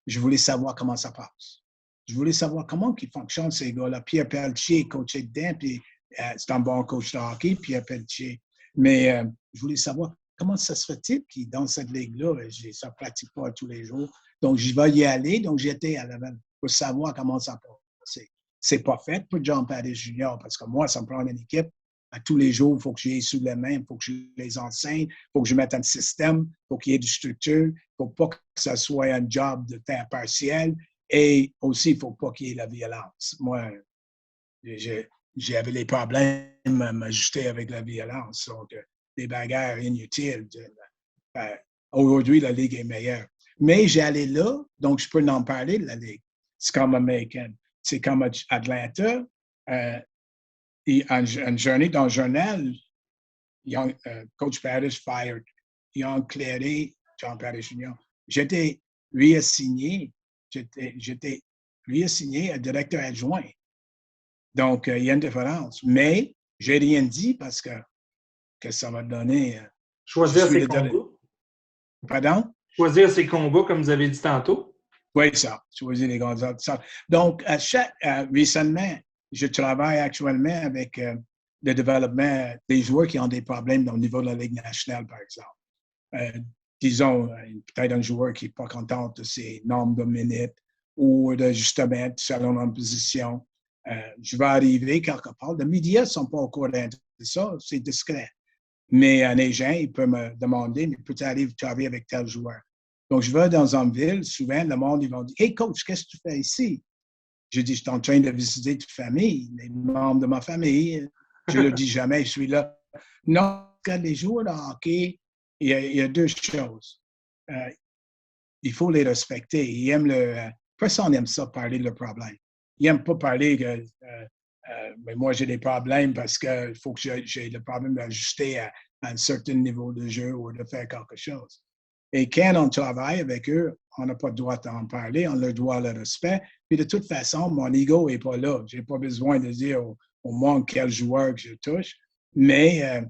je voulais savoir comment ça passe. Je voulais savoir comment ils fonctionnent, ces gars-là. Pierre Pelletier, coach dedans, puis c'est un bon coach de hockey, Pierre Pelletier. Mais je voulais savoir comment ça se fait-il qu'il dans cette ligue-là, ça ne pratique pas tous les jours. Donc, je vais y aller. Donc, j'étais à l'avant pour savoir comment ça passe. C'est pas fait pour John Paddy Jr. parce que moi, ça me prend une équipe. À tous les jours, il faut que j'y aie sous les mains, il faut que je les enseigne, il faut que je mette un système, il faut qu'il y ait du structure, il ne faut pas que ça soit un job de temps partiel et aussi, il ne faut pas qu'il y ait la violence. Moi, j'avais les problèmes à m'ajuster avec la violence, donc des bagarres inutiles. Aujourd'hui, la Ligue est meilleure. Mais j'allais là, donc je peux en parler de la Ligue. C'est comme American. C'est comme Atlanta. Et une journée dans le journal, Coach Parrish fired. Ils ont éclairé John Parrish Jr. J'étais réassigné à directeur adjoint. Donc, il y a une différence. Mais, je n'ai rien dit parce que ça va donner. Choisir ses combats. Pardon? Choisir ses combats, comme vous avez dit tantôt. Oui, ça. Choisir les grands ordres. Donc, récemment, je travaille actuellement avec le développement des joueurs qui ont des problèmes au niveau de la Ligue nationale, par exemple. Disons, peut-être un joueur qui n'est pas content de ses nombres de minutes ou d'ajustement selon la position. Je vais arriver quelque part. Les médias ne sont pas au courant de ça, c'est discret. Mais un agent, il peut me demander, mais peut-être arriver travailler avec tel joueur. Donc, je vais dans une ville, souvent, le monde, ils vont dire « Hey, coach, qu'est-ce que tu fais ici? » Je dis, je suis en train de visiter toute famille, les membres de ma famille. Je ne le dis jamais, je suis là. Non, quand les joueurs de hockey, il y a deux choses. Il faut les respecter. Ils aiment personne n'aime ça, parler de leurs problèmes. Ils n'aiment pas parler que mais moi, j'ai des problèmes parce qu'il faut que j'ai le problème d'ajuster à un certain niveau de jeu ou de faire quelque chose. Et quand on travaille avec eux, on n'a pas le droit d'en parler, on leur doit le respect. Puis de toute façon, mon ego n'est pas là. Je n'ai pas besoin de dire au monde quel joueur que je touche. Mais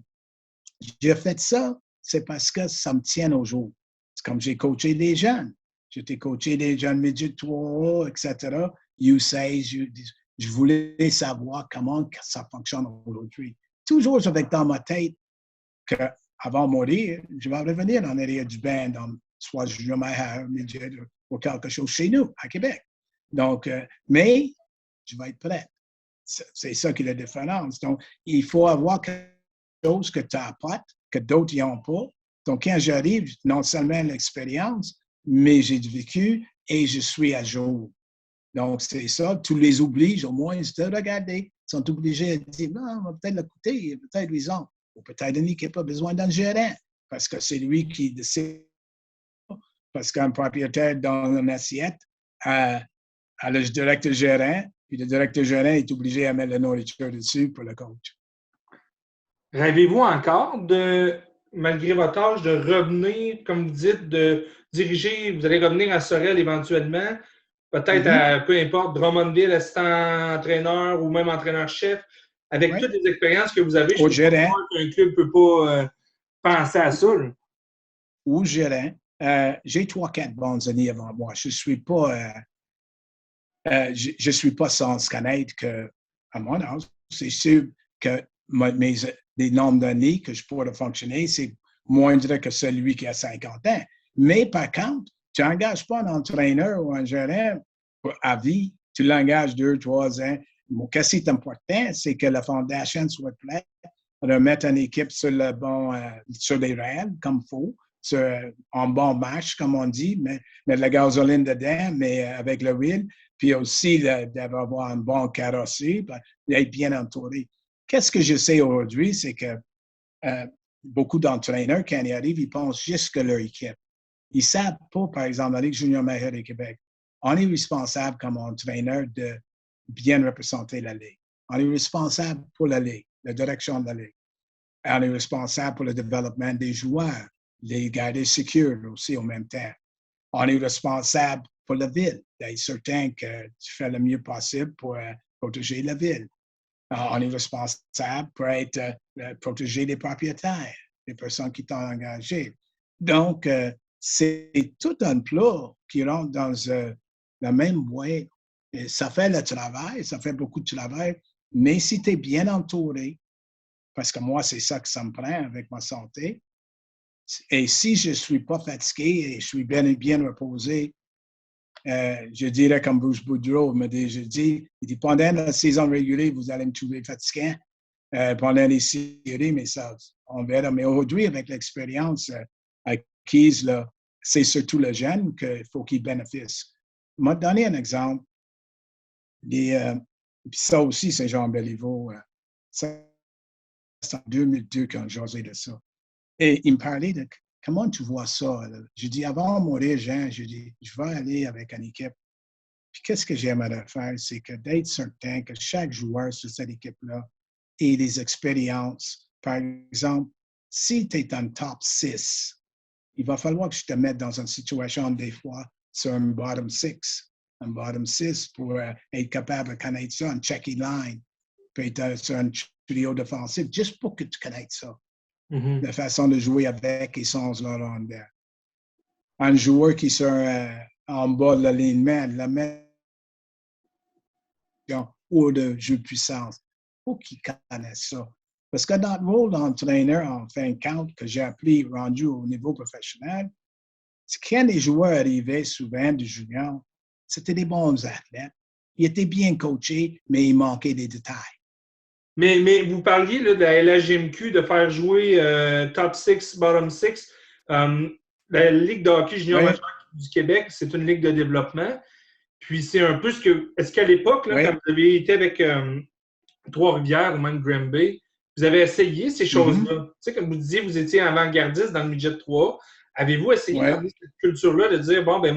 j'ai fait ça, c'est parce que ça me tient au jour. C'est comme j'ai coaché des jeunes. J'ai coaché des jeunes midget 3, etc. U16, je voulais savoir comment ça fonctionne aujourd'hui. Toujours avec dans ma tête qu'avant de mourir, je vais revenir en arrière du banc, soit junior majeur, midget ou quelque chose chez nous, à Québec. Donc, mais je vais être prêt. C'est ça qui est la différence. Donc, il faut avoir quelque chose que tu apportes, que d'autres n'ont pas. Donc, quand j'arrive, non seulement l'expérience, mais j'ai du vécu et je suis à jour. Donc, c'est ça. Tu les obliges au moins de regarder. Ils sont obligés de dire, non, on va peut-être l'écouter, peut-être ils ont. Ou peut-être une équipe a besoin d'un gérant, parce que c'est lui qui décide. Parce qu'un propriétaire dans une assiette a le directeur gérant, puis le directeur gérant est obligé à mettre la nourriture dessus pour le coach. Rêvez-vous encore malgré votre âge, de revenir, comme vous dites, de diriger, vous allez revenir à Sorel éventuellement, peut-être à, peu importe, Drummondville, assistant entraîneur ou même entraîneur-chef, avec toutes les expériences que vous avez, je ne pense pas qu'un club ne peut pas penser à ça. Là. Ou gérant. J'ai 3-4 bonnes années avant moi. Je ne suis pas sans connaître qu'à mon âge, c'est sûr que les nombres d'années que je pourrais fonctionner, c'est moindre que celui qui a 50 ans. Mais par contre, tu n'engages pas un entraîneur ou un gérant à vie. Tu l'engages 2, 3 ans. qu'est-ce qui est important, c'est que la fondation soit prête à remettre une équipe sur sur les rails, comme il faut, en bon match, comme on dit, mais de la gasoline dedans, mais avec le wheel, puis aussi d'avoir un bon carrosserie, d'être bien entouré. Qu'est-ce que je sais aujourd'hui, c'est que beaucoup d'entraîneurs, quand ils arrivent, ils pensent juste que leur équipe. Ils ne savent pas, par exemple, la Ligue junior majeure du Québec, on est responsable comme entraîneur de bien représenter la Ligue. On est responsable pour la Ligue, la direction de la Ligue. On est responsable pour le développement des joueurs, les garder sécures aussi en même temps. On est responsable pour la ville, d'être certain que tu fais le mieux possible pour protéger la ville. On est responsable pour protéger les propriétaires, les personnes qui t'ont engagé. Donc, c'est tout un plat qui rentre dans la même boîte. Et ça fait le travail, ça fait beaucoup de travail, mais si tu es bien entouré, parce que moi, c'est ça que ça me prend avec ma santé, et si je ne suis pas fatigué et je suis bien reposé, je dirais comme Bruce Boudreau me dit, il dit, pendant la saison régulière, vous allez me trouver fatiguant. Pendant les séries, mais ça, on verra. Mais aujourd'hui, avec l'expérience acquise, c'est surtout le jeune qu'il faut qu'il bénéficie. Je vais te donner un exemple. Puis ça aussi, c'est Jean Béliveau. C'est en 2002 quand j'ai osé de ça. Et il me parlait de comment tu vois ça. Là? Je dis, avant de mourir, Jean, je dis, je vais aller avec une équipe. Puis qu'est-ce que j'aimerais faire, c'est que d'être certain que chaque joueur sur cette équipe-là ait des expériences. Par exemple, si tu es en top 6, il va falloir que je te mette dans une situation, des fois, sur un bottom 6. Un bottom 6 pour être capable de connaître ça, un checky line, peut être sur un trio défensif, juste pour que tu connaisses ça. La façon de jouer avec et sans la rondelle. Un joueur qui sera en bas de l'alignement, la mettre ou de jeu de puissance. Il faut qu'il connaisse ça. Parce que dans le rôle d'entraîneur, en fin de compte, que j'ai appris rendu au niveau professionnel, c'est quand les joueurs arrivaient souvent du junior, c'était des bons athlètes. Ils étaient bien coachés, mais il manquait des détails. Mais vous parliez là, de la LHJMQ, de faire jouer top 6, bottom 6. La Ligue de hockey junior majeur du Québec, c'est une ligue de développement. Puis c'est un peu ce que. Est-ce qu'à l'époque, là, quand vous avez été avec Trois-Rivières ou même Granby, vous avez essayé ces choses-là? Tu sais, comme vous disiez, vous étiez avant-gardiste dans le midget 3. Avez-vous essayé d'amener cette culture-là de dire, bon, ben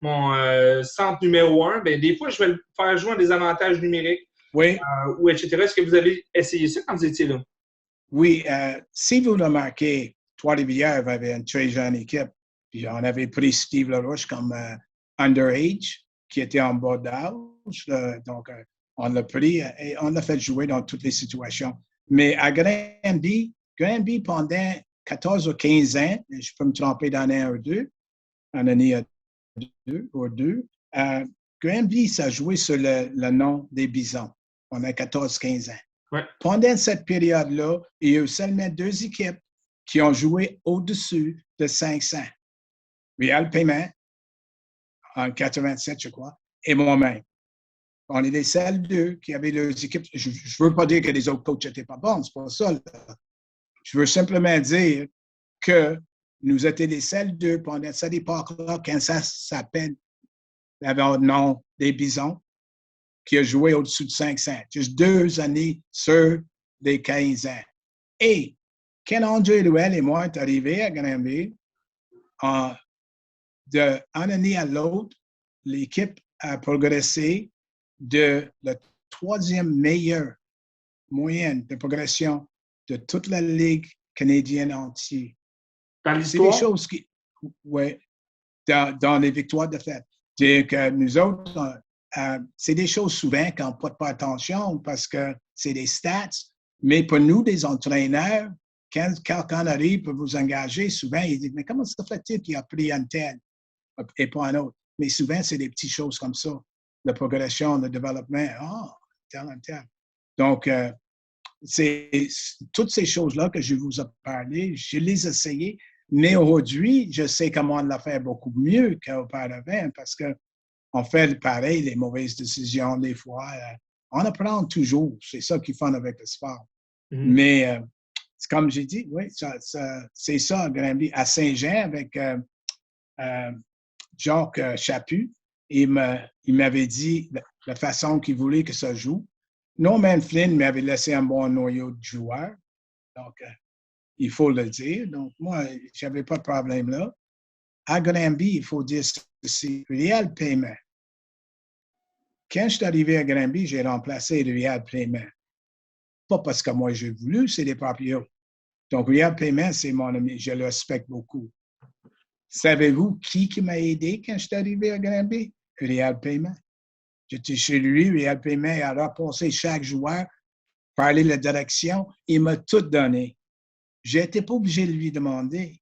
mon centre numéro 1, ben, des fois, je vais le faire jouer en des avantages numériques? Ou etc. Est-ce que vous avez essayé ça quand vous étiez là? Oui. Si vous remarquez, Trois-Rivières avait une très jeune équipe. Puis on avait pris Steve Larouche comme underage, qui était en bas d'âge. Donc, on l'a pris et on l'a fait jouer dans toutes les situations. Mais à Granby, pendant 14 ou 15 ans, je peux me tromper d'année ou deux, en année ou deux, Granby, ça jouait sur le nom des Bisons. On a 14-15 ans. Ouais. Pendant cette période-là, il y a eu seulement 2 équipes qui ont joué au-dessus de 500. Real Payment, en 87, je crois, et moi-même. On est les seuls 2 qui avaient leurs équipes. Je ne veux pas dire que les autres coachs n'étaient pas bons, c'est pas ça. Là. Je veux simplement dire que nous étions les seuls 2 pendant cette époque-là, quand ça s'appelle le nom des Bisons, qui a joué au-dessus de 500. Juste 2 années sur des 15 ans. Et quand André Ruel et moi sommes arrivés à Granby, d'une année à l'autre, l'équipe a progressé de la 3e meilleure moyenne de progression de toute la Ligue canadienne entière. Dans l'histoire? C'est des choses qui... Oui, dans les victoires de fête. C'est que nous autres... c'est des choses souvent qu'on ne porte pas attention parce que c'est des stats. Mais pour nous, des entraîneurs, quand quelqu'un arrive pour vous engager, souvent, ils disent, mais comment ça fait-il qu'il a pris un tel et pas un autre? Mais souvent, c'est des petites choses comme ça. La progression, le développement, tel. Donc, c'est toutes ces choses-là que je vous ai parlé, je les ai essayées. Mais aujourd'hui, je sais comment la faire beaucoup mieux qu'auparavant parce que on fait pareil, les mauvaises décisions des fois. On apprend toujours. C'est ça qui est fun avec le sport. Mhm. Mais, comme j'ai dit, oui, c'est ça à Granby. À Saint-Jean, avec Jacques Chaput, il m'avait dit la façon qu'il voulait que ça joue. Norman Flynn m'avait laissé un bon noyau de joueurs. Donc, il faut le dire. Donc, moi, je n'avais pas de problème là. À Granby, il faut dire ceci, Réal Paiement. Quand je suis arrivé à Granby, j'ai remplacé Réal Paiement. Pas parce que moi j'ai voulu, c'est des propriétaires. Donc, Réal Paiement, c'est mon ami, je le respecte beaucoup. Savez-vous qui m'a aidé quand je suis arrivé à Granby? Réal Paiement. J'étais chez lui, Réal Paiement a repassé chaque joueur, parlé de la direction, il m'a tout donné. Je n'étais pas obligé de lui demander.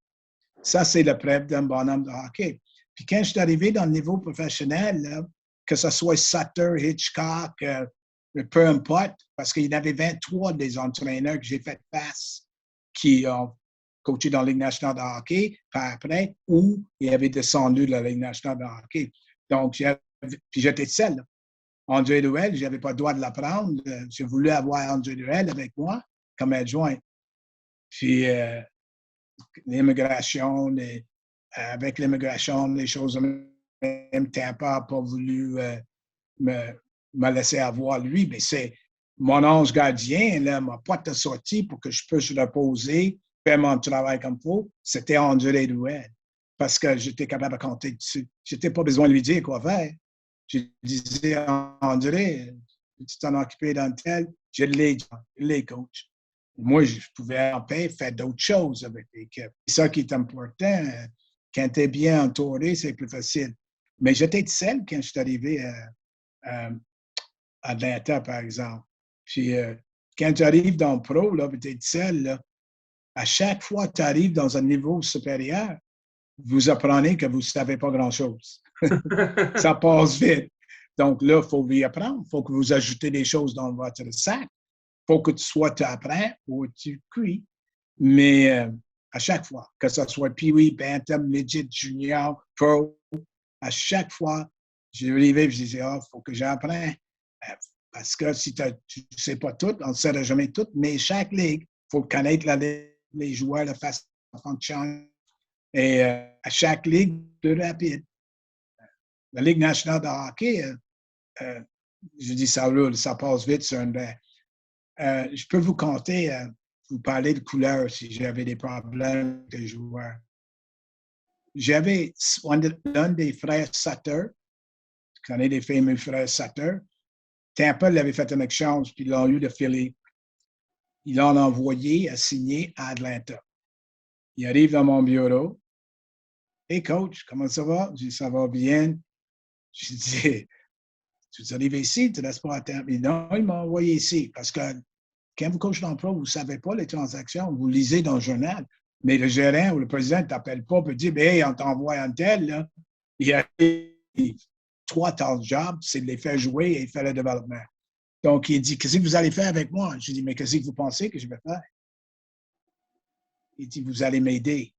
Ça, c'est le preuve d'un bonhomme de hockey. Puis quand je suis arrivé dans le niveau professionnel, là, que ce soit Sutter, Hitchcock, peu importe, parce qu'il y en avait 23 des entraîneurs que j'ai fait face qui ont coaché dans la Ligue nationale de hockey, par après, ou ils avaient descendu de la Ligue nationale de hockey. Donc, puis j'étais seul. André Duel, je n'avais pas le droit de l'apprendre. J'ai voulu avoir André Duel avec moi comme adjoint. Puis l'immigration, avec l'immigration, les choses même Tampa n'a pas voulu me laisser avoir lui, mais c'est mon ange gardien, là, ma porte de sortie pour que je puisse reposer, faire mon travail comme il faut, c'était André Duel. Parce que j'étais capable de compter dessus. Je n'avais pas besoin de lui dire quoi faire. Je disais à André, tu t'en occupé dans tel, je l'ai coach. Moi, je pouvais en paix faire d'autres choses avec l'équipe. C'est ça qui est important. Quand tu es bien entouré, c'est plus facile. Mais j'étais seul quand je suis arrivé à Atlanta, par exemple. Puis quand tu arrives dans le pro, tu es seul, là, à chaque fois que tu arrives dans un niveau supérieur, vous apprenez que vous ne savez pas grand-chose. Ça passe vite. Donc là, il faut y apprendre. Il faut que vous ajoutez des choses dans votre sac. Il faut que tu apprends ou tu cuis. Mais à chaque fois, que ce soit Pee-wee, Bantam, Midget, Junior, Pro, à chaque fois, j'arrivais et je disais, il faut que j'apprenne. Parce que si tu ne sais pas tout, on ne saura jamais tout, mais chaque ligue, il faut connaître les joueurs, la façon de fonctionner. Et à chaque ligue, plus rapide. La Ligue nationale de hockey, je dis ça roule, ça passe vite sur un bain. Je peux vous compter, vous parler de couleurs si j'avais des problèmes avec les joueurs. J'avais l'un des frères Sutter, je connais les fameux frères Sutter. Tampa l'avait fait un échange, puis ils l'ont eu de Philly. Ils l'ont envoyé à signer à Atlanta. Il arrive dans mon bureau. Hey coach, comment ça va? Je dis, ça va bien. Je dis, tu arrives ici, tu ne laisses pas à Tampa. Non, il m'a envoyé ici parce que quand vous coachez dans le pro, vous ne savez pas les transactions, vous lisez dans le journal. Mais le gérant ou le président ne t'appelle pas pour dire, hey, on t'envoie un tel, là. Il y a 3 tâches de job, c'est de les faire jouer et faire le développement. Donc, il dit, qu'est-ce que vous allez faire avec moi? Je dis, mais qu'est-ce que vous pensez que je vais faire? Il dit, vous allez m'aider.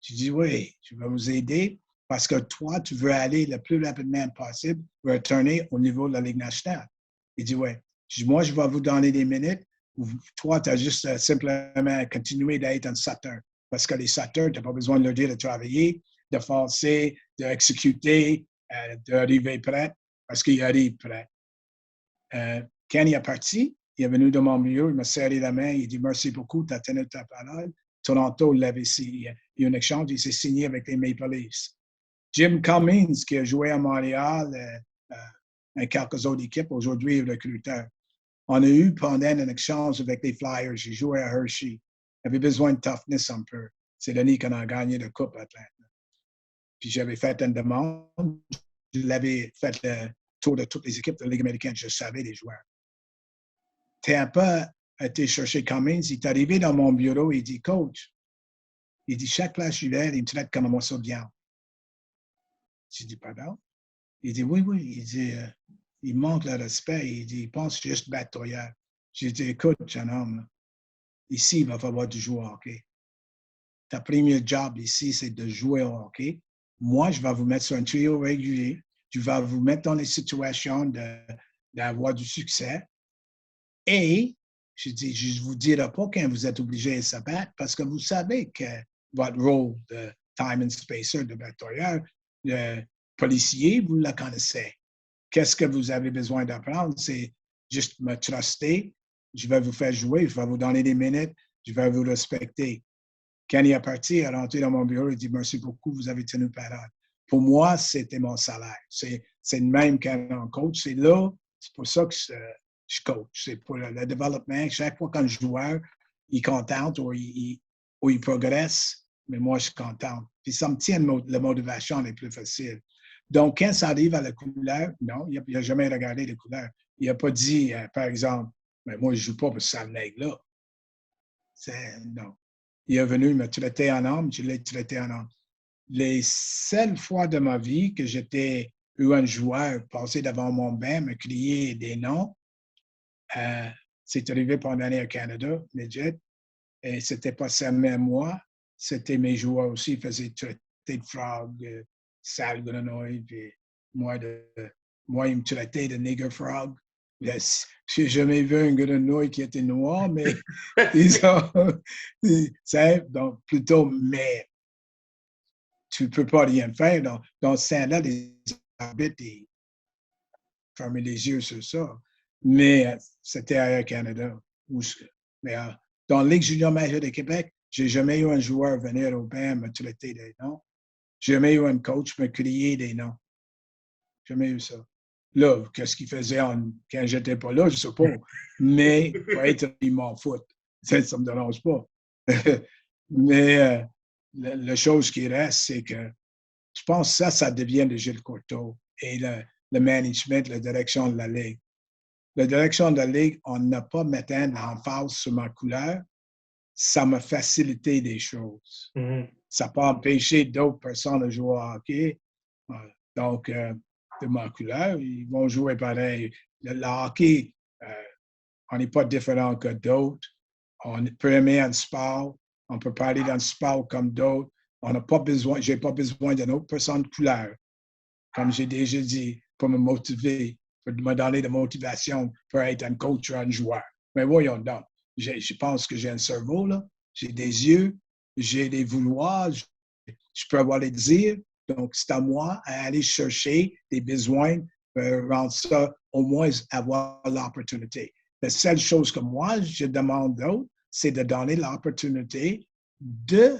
Je dis, oui, je vais vous aider parce que toi, tu veux aller le plus rapidement possible pour retourner au niveau de la Ligue nationale. Il dit, oui. Je dis, moi, je vais vous donner des minutes. Toi, tu as juste simplement continué d'être un Sutter. Parce que les Sutters, tu n'as pas besoin de leur dire de travailler, de forcer, d'exécuter, d'arriver prêt, parce qu'il arrive prêt. Quand il est parti, il est venu dans mon bureau, il m'a serré la main, il dit merci beaucoup, tu as tenu ta parole. Toronto l'avait signé. Il y a eu un échange, il s'est signé avec les Maple Leafs. Jim Cummins, qui a joué à Montréal, et quelques autres équipes, aujourd'hui est recruteur. On a eu pendant un échange avec les Flyers, j'ai joué à Hershey. Il avait besoin de toughness un peu. C'est l'année qu'on a gagné la Coupe Atlanta. Puis j'avais fait une demande. Je l'avais fait le tour de toutes les équipes de la Ligue américaine. Je savais les joueurs. Tampa a été chercher Cummins. Il est arrivé dans mon bureau. Il dit, coach, il dit, chaque place d'hiver, il me traite comme un morceau de viande. J'ai dit, pardon? Il dit, oui. Il dit, il manque le respect. Il dit, il pense juste batailleur. J'ai dit, écoute, jeune homme, ici, il va falloir du jouer au hockey. Ta premier job ici, c'est de jouer au hockey. Moi, je vais vous mettre sur un trio régulier. Je vais vous mettre dans les situations d'avoir du succès. Et je dis, je ne vous dirai pas quand vous êtes obligé de se battre parce que vous savez que votre rôle de time and spacer, de batailleur, de policier, vous le connaissez. Qu'est-ce que vous avez besoin d'apprendre? C'est juste me truster. Je vais vous faire jouer, je vais vous donner des minutes, je vais vous respecter. Quand il est parti, il est rentré dans mon bureau, il dit merci beaucoup, vous avez tenu parole. Pour moi, c'était mon salaire. C'est le même qu'un coach. C'est là, c'est pour ça que je coach. C'est pour le développement. Chaque fois qu'un joueur, il est content ou il progresse, mais moi, je suis content. Puis ça me tient la motivation est plus facile. Donc, quand ça arrive à la couleur, non, il n'a jamais regardé les couleurs. Il n'a pas dit, par exemple, mais moi, je ne joue pas pour ce nègre-là. Non. Il est venu me traiter en homme, je l'ai traité en homme. Les seules fois de ma vie que j'étais eu un joueur passer devant mon bain, me crier des noms, c'est arrivé pendant l'année au Canada, midget, et c'était pas seulement moi, c'était mes joueurs aussi, ils faisaient traiter de frog, sale grenouille, puis moi, il me traitait de nigger frog. Yes. Je n'ai jamais vu un grenouille qui était noir, mais disons, donc plutôt, mais tu ne peux pas rien faire. Dans ce temps-là, les arbitres, ils fermaient les yeux sur ça. Mais c'était à Air Canada. Mais dans la Ligue junior majeure de Québec, je n'ai jamais eu un joueur venir au banc me traiter des noms. J'ai jamais eu un coach me crier des noms. Jamais eu ça. Là, qu'est-ce qu'il faisait quand j'étais pas là, je ne sais pas. Mais peut-être il m'en fout. Ça ne me dérange pas. Mais la chose qui reste, c'est que je pense que ça devient de Gilles Courteau et le management, la direction de la Ligue. La direction de la Ligue, on n'a pas maintenant l'emphase sur ma couleur. Ça m'a facilité des choses. Mm-hmm. Ça n'a pas empêché d'autres personnes de jouer au hockey. Donc, de ma couleur, ils vont jouer pareil. Le hockey, on n'est pas différent que d'autres. On peut aimer un sport, on peut parler d'un sport comme d'autres. On n'a pas besoin, j'ai pas besoin d'une autre personne de couleur, comme j'ai déjà dit, pour me motiver, pour me donner de motivation pour être un coach ou un joueur. Mais voyons donc, je pense que j'ai un cerveau, là. J'ai des yeux, j'ai des vouloirs, je peux avoir des désirs. Donc, c'est à moi d'aller chercher des besoins pour rendre ça, au moins avoir l'opportunité. La seule chose que moi, je demande d'autres, c'est de donner l'opportunité de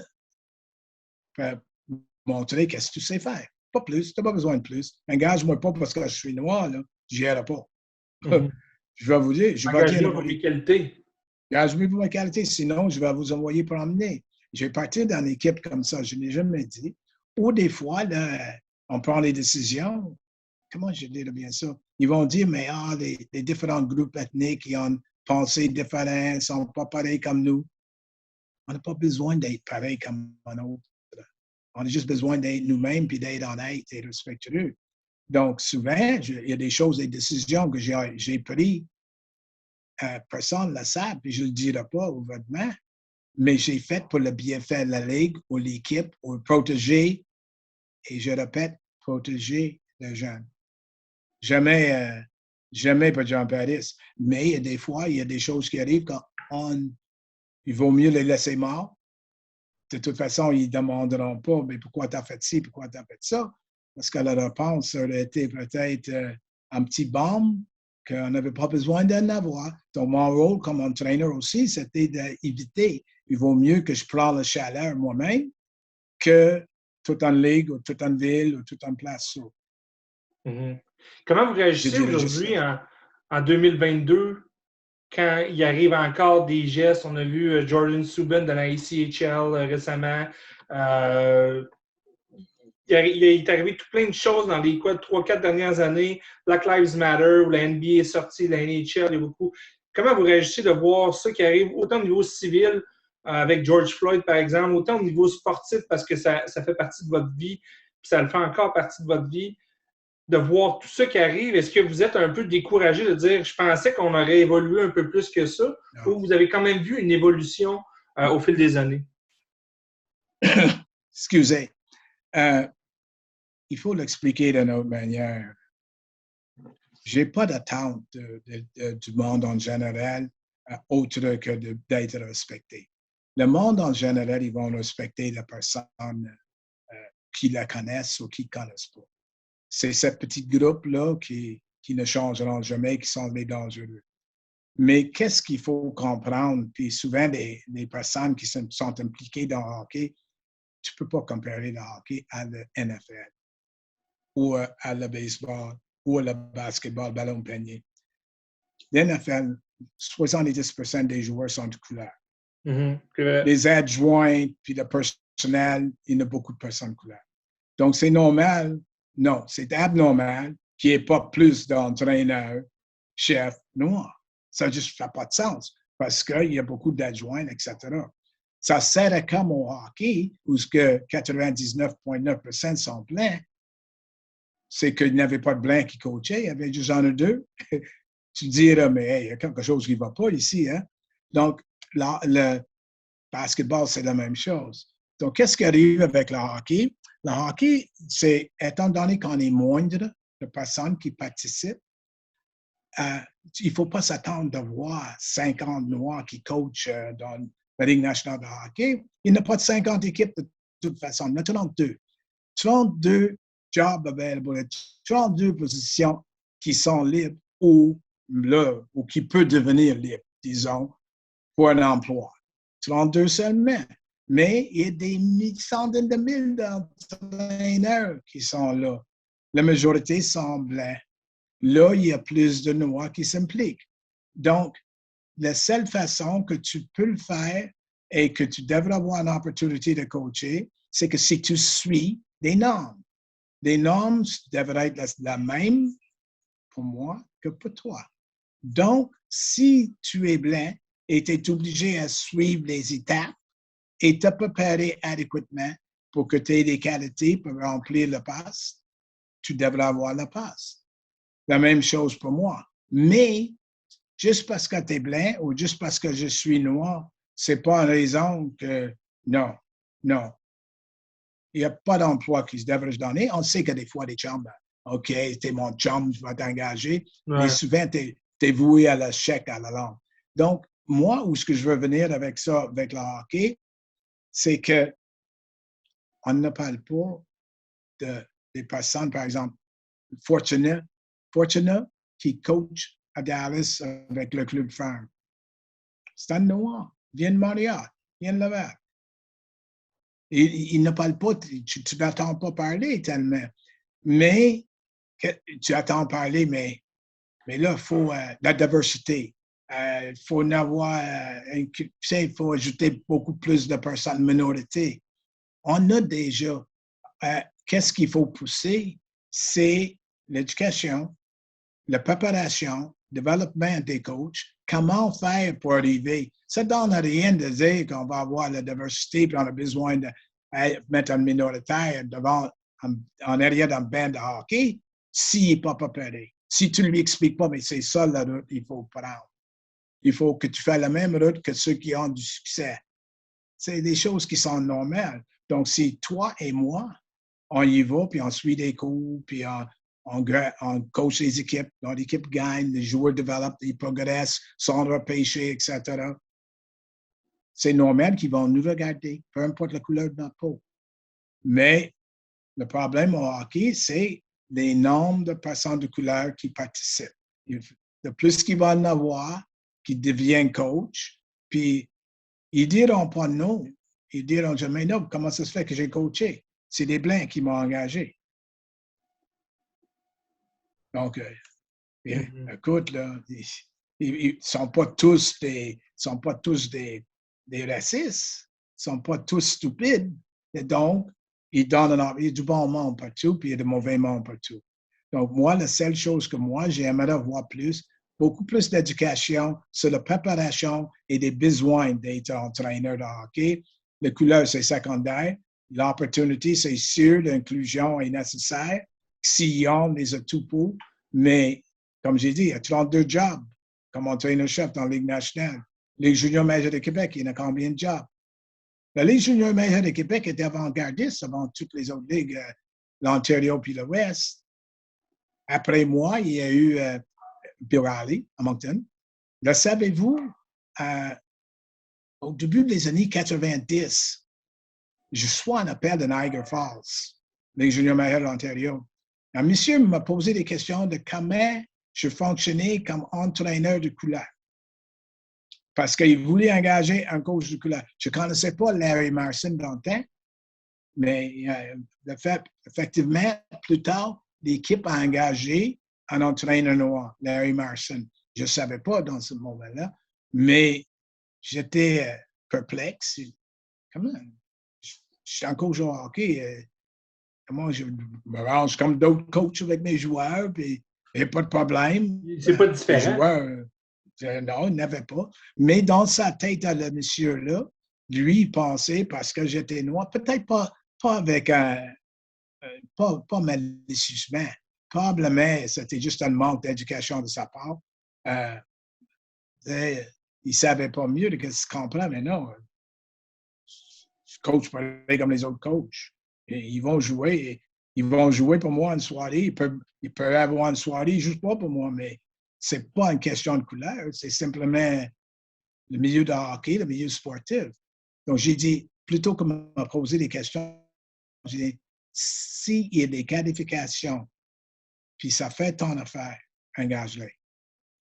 montrer qu'est-ce que tu sais faire. Pas plus, tu n'as pas besoin de plus. Engage-moi pas parce que je suis noir, là, je n'irai pas. Mm-hmm. Je vais vous dire, je vais dire... Engage-moi pour mes qualités. Engage-moi pour mes qualités, sinon je vais vous envoyer promener. Je vais partir dans une équipe comme ça, je ne l'ai jamais dit. Ou des fois, là, on prend les décisions. Comment je dis bien ça? Ils vont dire, mais les différents groupes ethniques qui ont pensé différents, ne sont pas pareils comme nous. On n'a pas besoin d'être pareil comme un autre. On a juste besoin d'être nous-mêmes puis d'être honnête et respectueux. Donc, souvent, il y a des choses, des décisions que j'ai prises. Personne ne le sait, puis je ne le dirai pas ouvertement. Mais j'ai fait pour le bienfait de la Ligue ou l'équipe, pour protéger, et je répète, protéger les jeunes. Jamais pour John Paris. Mais il y a des fois, il y a des choses qui arrivent quand il vaut mieux les laisser morts. De toute façon, ils ne demanderont pas, mais pourquoi tu as fait ci, pourquoi tu as fait ça? Parce que la réponse aurait été peut-être un petit bombe qu'on n'avait pas besoin d'en avoir. Donc, mon rôle comme entraîneur aussi, c'était d'éviter. Il vaut mieux que je prenne la chaleur moi-même que tout en ligue ou tout en ville ou tout en place. Mm-hmm. Comment vous réagissez aujourd'hui en 2022 quand il arrive encore des gestes? On a vu Jordan Subban de la ACHL récemment. Il est arrivé tout plein de choses dans les 3-4 dernières années. Black Lives Matter, où la NBA est sortie, la NHL, il y a beaucoup. Comment vous réagissez de voir ça qui arrive autant au niveau civil, avec George Floyd, par exemple, autant au niveau sportif, parce que ça fait partie de votre vie, puis ça le fait encore partie de votre vie, de voir tout ça qui arrive. Est-ce que vous êtes un peu découragé de dire « je pensais qu'on aurait évolué un peu plus que ça » ou vous avez quand même vu une évolution au fil des années? Excusez. Il faut l'expliquer d'une autre manière. j'ai pas d'attente du monde en général autre que d'être respecté. Le monde en général, ils vont respecter la personne qui la connaissent ou qui ne connaissent pas. C'est ce petit groupe-là qui ne changeront jamais, qui sont les dangereux. Mais qu'est-ce qu'il faut comprendre? Puis souvent, les personnes qui sont impliquées dans le hockey, tu ne peux pas comparer le hockey à le NFL ou à le baseball ou à le basketball, ballon panier. L'NFL, 70% des joueurs sont de couleur. Les adjoints, puis le personnel, il y a beaucoup de personnes de couleur. Donc, c'est normal. Non, c'est abnormal qu'il n'y ait pas plus d'entraîneurs, chefs noirs. Ça juste fait pas de sens parce qu'il y a beaucoup d'adjoints, etc. Ça sert comme au hockey où 99,9% sont blancs. C'est qu'il n'y avait pas de blancs qui coachaient, il y avait juste un ou deux. Tu dirais, mais hey, il y a quelque chose qui ne va pas ici. Hein? Donc, le basketball, c'est la même chose. Donc, qu'est-ce qui arrive avec le hockey? Le hockey, c'est, étant donné qu'on est moindre de personnes qui participent, il ne faut pas s'attendre de voir 50 Noirs qui coachent dans la Ligue nationale de hockey. Il n'y a pas de 50 équipes de toute façon. Il y en a 32. 32 jobs available, 32 positions qui sont libres ou qui peuvent devenir libres, disons, pour un emploi. 32 seulement. Mais il y a des centaines de mille d'entraîneurs qui sont là. La majorité sont blancs. Là, il y a plus de Noirs qui s'impliquent. Donc, la seule façon que tu peux le faire et que tu devrais avoir une opportunité de coacher, c'est que si tu suis des normes. Les normes devraient être la même pour moi que pour toi. Donc, si tu es blanc et tu es obligé à suivre les étapes et te préparer adéquatement pour que tu aies les qualités pour remplir le poste, tu devrais avoir le poste. La même chose pour moi. Mais, juste parce que tu es blanc ou juste parce que je suis noir, c'est pas une raison que non. Il n'y a pas d'emploi qui se devrait se donner. On sait que des fois, des chums, OK, t'es mon chum, je vais t'engager. Ouais. Mais souvent, t'es voué à l'échec à la langue. Donc, moi, où ce que je veux venir avec ça, avec le hockey, c'est que on ne parle pas des personnes, par exemple, Fortuna qui coach à Dallas avec le club ferme. C'est un noir. Il vient de Montréal. Il vient de Laval. Il ne parle pas, tu n'attends pas parler tellement. Mais tu attends parler, mais là, il faut la diversité. Il faut en avoir, il faut ajouter beaucoup plus de personnes minorités. On a déjà, qu'est-ce qu'il faut pousser? C'est l'éducation, la préparation, le développement des coachs, comment faire pour arriver. Ça ne donne rien de dire qu'on va avoir la diversité et on a besoin de mettre un minoritaire devant, en arrière d'un banc de hockey s'il n'est pas préparé. Si tu ne lui expliques pas, mais c'est ça la route qu'il faut prendre. Il faut que tu fasses la même route que ceux qui ont du succès. C'est des choses qui sont normales. Donc, si toi et moi, on y va, puis on suit des cours, puis on coach les équipes, donc l'équipe gagne, les joueurs développent, ils progressent, sont repêchés, etc. C'est normal qu'ils vont nous regarder, peu importe la couleur de notre peau. Mais le problème au hockey, c'est les nombres de personnes de couleur qui participent. De plus qu'ils vont en avoir, qui deviennent coach, puis ils diront pas non. Ils diront jamais non. Comment ça se fait que j'ai coaché? C'est des Blancs qui m'ont engagé. Donc, écoute, là, ils ne sont pas tous des racistes. Ils ne sont pas tous stupides. Et donc, il y a du bon monde partout, puis il y a du mauvais monde partout. Donc, moi, la seule chose que moi, j'aimerais voir beaucoup plus d'éducation sur la préparation et des besoins d'être entraîneur de hockey. La couleur, c'est secondaire. L'opportunité, c'est sûr, l'inclusion est nécessaire. S'ils ont les atouts pour, mais comme j'ai dit, il y a 32 jobs comme entraîneur-chef dans la Ligue nationale. Les juniors majeurs de Québec, il y en a combien de jobs? La Ligue junior majeure de Québec était avant-gardiste avant toutes les autres ligues, l'Ontario puis l'Ouest. Après moi, il y a eu Bill Riley à Moncton. Le savez-vous, au début des années 90, je suis en appel de Niagara Falls, l'ingénieur majeur de l'Ontario. Un monsieur m'a posé des questions de comment je fonctionnais comme entraîneur de couleur. Parce qu'il voulait engager un coach de couleur. Je ne connaissais pas Larry Marson dans le temps, mais effectivement, plus tard, l'équipe a engagé un entraîneur noir, Larry Marson. Je ne savais pas dans ce moment-là, mais j'étais perplexe. Comment? Je suis encore joueur hockey. Comment je me range comme d'autres coachs avec mes joueurs, puis il n'y a pas de problème. C'est pas Les différent. joueurs, non, il n'avait pas. Mais dans sa tête à le monsieur-là, lui, il pensait, parce que j'étais noir, peut-être pas avec pas malicieusement. Probablement, c'était juste un manque d'éducation de sa part. Il ne savait pas mieux de ce qu'on comprend, mais non. Je coach pareil comme les autres coachs. Et ils vont jouer pour moi une soirée. Ils peuvent avoir une soirée juste pas pour moi, mais c'est pas une question de couleur. C'est simplement le milieu de hockey, le milieu sportif. Donc, j'ai dit, plutôt que de me poser des questions, j'ai dit, s'il y a des qualifications, puis ça fait ton affaire, engage-le.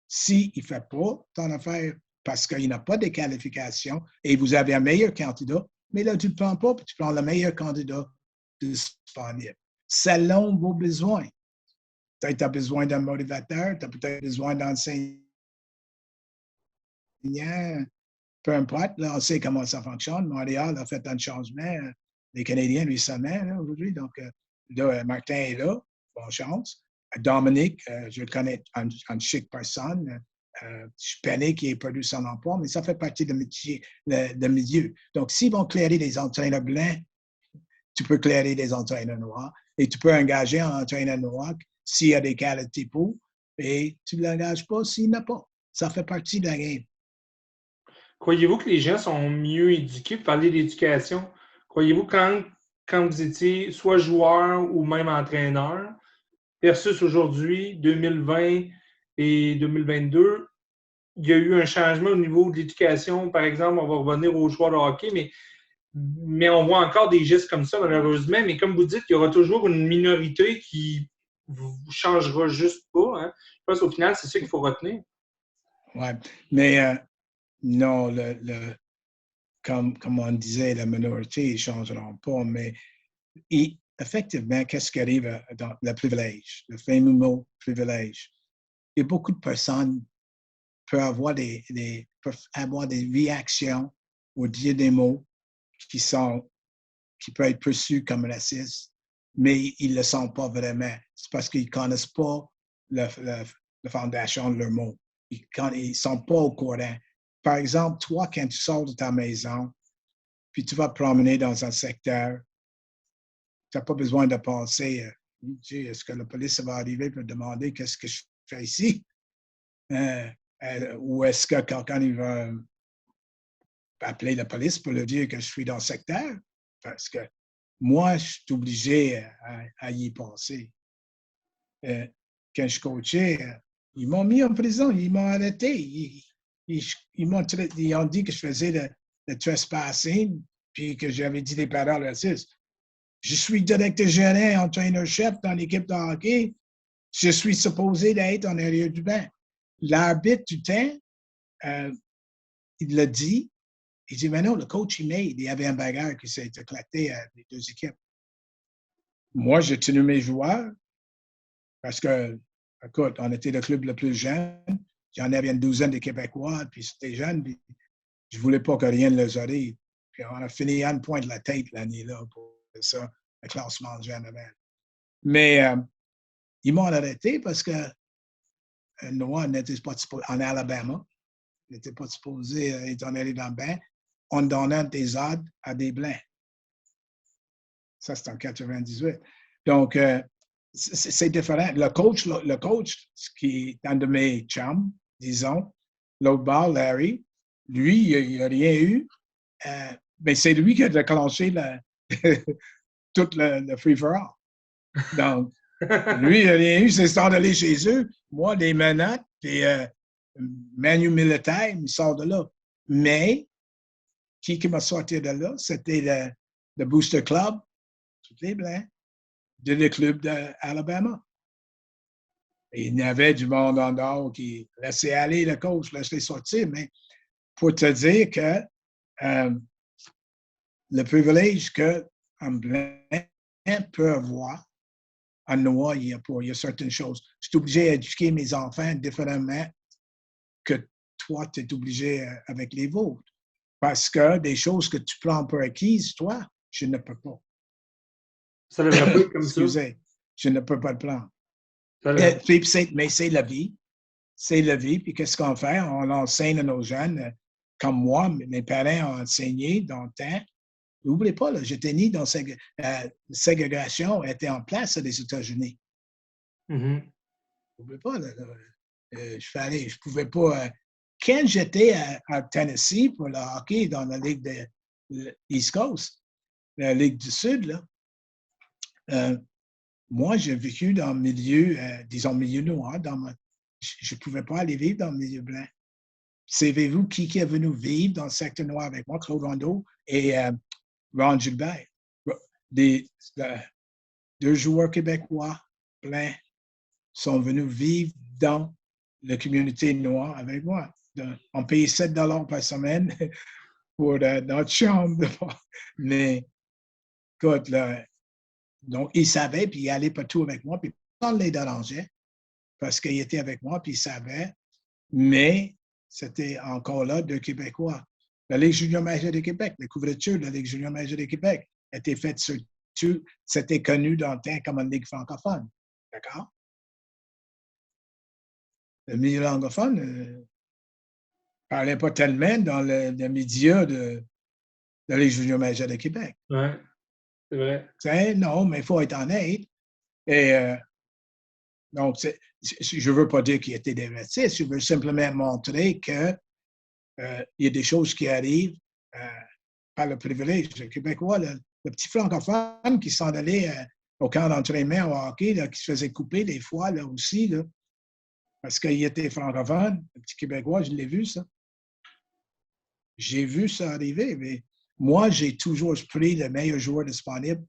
S'il ne fait pas ton affaire parce qu'il n'a pas de qualifications et vous avez un meilleur candidat, mais là, tu ne le prends pas, puis tu prends le meilleur candidat disponible, selon vos besoins. Peut-être tu as besoin d'un motivateur, tu as peut-être besoin d'enseignant, peu importe, là, on sait comment ça fonctionne. Montréal a fait un changement, les Canadiens récemment, aujourd'hui. Donc, là, Martin est là, bonne chance. Dominique, je le connais, une chic personne. Je peinais qui ait perdu son emploi, mais ça fait partie de milieu. Donc, s'ils vont clairer des entraîneurs blancs, tu peux clairer des entraîneurs noirs et tu peux engager un entraîneur noir s'il y a des qualités pour et tu ne l'engages pas s'il n'a pas. Ça fait partie de la game. Croyez-vous que les gens sont mieux éduqués? Vous parlez d'éducation. Croyez-vous quand vous étiez soit joueur ou même entraîneur, versus aujourd'hui, 2020 et 2022, il y a eu un changement au niveau de l'éducation. Par exemple, on va revenir aux joueurs de hockey, mais on voit encore des gestes comme ça, malheureusement. Mais comme vous dites, il y aura toujours une minorité qui ne changera juste pas. Hein. Je pense qu'au final, c'est ça qu'il faut retenir. Oui, mais non, comme on disait, la minorité, ils ne changeront pas. Mais effectivement, qu'est-ce qui arrive dans le privilège, le fameux mot privilège? Il y a beaucoup de personnes peuvent avoir des réactions ou dire des mots qui peuvent être perçus comme racistes, mais ils ne le sont pas vraiment. C'est parce qu'ils ne connaissent pas la fondation de leurs mots. Ils ne sont pas au courant. Par exemple, toi, quand tu sors de ta maison, puis tu vas te promener dans un secteur, tu n'as pas besoin de penser, est-ce que la police va arriver pour demander qu'est-ce que je fais ici? Ou est-ce que quelqu'un il va appeler la police pour leur dire que je suis dans le secteur? Parce que moi, je suis obligé à y penser. Quand je coachais, ils m'ont mis en prison, ils m'ont arrêté. Ils ont dit que je faisais le trespassing puis que j'avais dit des paroles racistes. Je suis directeur gérant, entraîneur-chef dans l'équipe de hockey. Je suis supposé d'être en arrière du banc. L'arbitre du temps, il l'a dit. Il dit, mais non, le coach, il y avait un bagarre qui s'est éclaté à les deux équipes. Moi, j'ai tenu mes joueurs parce que, écoute, on était le club le plus jeune. Il y en avait une douzaine de Québécois, puis c'était jeune, puis je ne voulais pas que rien ne les arrive. Puis on a fini à une pointe de la tête l'année-là pour ça, le classement général. Mais ils m'ont arrêté parce que un Noir n'était pas supposé, en Alabama, n'était pas supposé être en allé dans le bain. On donnait des ordres à des Blancs. Ça, c'est en 98. Donc, c'est différent. Le coach, qui est un de mes chums, disons, l'autre bord, Larry, lui, il n'a rien eu. Mais c'est lui qui a déclenché tout le free-for-all. Donc, Lui, il n'a rien eu, c'est sans d'aller chez eux. Moi, des menottes, des menus militaires, il sort de là. Mais, qui m'a sorti de là? C'était le Booster Club, tous les Blancs, de le club d'Alabama. Il y avait du monde en dehors qui laissait aller le coach, laissait sortir, mais pour te dire que le privilège qu'un blanc peut avoir, en noir, il y a certaines choses. Je suis obligé d'éduquer mes enfants différemment que toi, tu es obligé avec les vôtres. Parce que des choses que tu prends pour acquises, toi, je ne peux pas. Ça devrait pas être comme ça. Excusez, je ne peux pas le prendre. Mais c'est la vie. C'est la vie. Puis qu'est-ce qu'on fait? On enseigne à nos jeunes, comme moi, mes parents ont enseigné dans le temps. N'oubliez pas, là, j'étais né dans la ségrégation était en place aux États-Unis. N'oubliez pas, là, je pouvais pas. Quand j'étais à Tennessee pour le hockey dans la Ligue de l'East Coast, la Ligue du Sud, là, moi, j'ai vécu dans le milieu, disons, milieu noir. Je ne pouvais pas aller vivre dans le milieu blanc. Savez-vous qui est venu vivre dans le secteur noir avec moi? Claude Rondeau et Ron Gilbert. Deux joueurs québécois blancs sont venus vivre dans la communauté noire avec moi. On payait 7 $ par semaine pour notre chambre. Mais, écoute, là, donc, il savait, puis il allait partout avec moi, puis personne ne les dérangeait parce qu'il était avec moi, puis il savait. Mais c'était encore là deux Québécois. La Ligue junior majeure de Québec, la couverture de la Ligue junior majeure de Québec était faite surtout, c'était connu dans le temps comme une ligue francophone. D'accord? Le milieu anglophone ne parlait pas tellement dans les médias de la Ligue junior majeure de Québec. Oui, c'est vrai. Non, mais il faut être honnête. Et donc, je ne veux pas dire qu'il était des racistes, je veux simplement montrer qu'il y a des choses qui arrivent par le privilège. Le Québécois, le petit francophone qui s'en allait au camp d'entraînement au hockey, là, qui se faisait couper des fois là aussi, là, parce qu'il était francophone, le petit Québécois, je l'ai vu ça. J'ai vu ça arriver, mais moi, j'ai toujours pris le meilleur joueur disponible.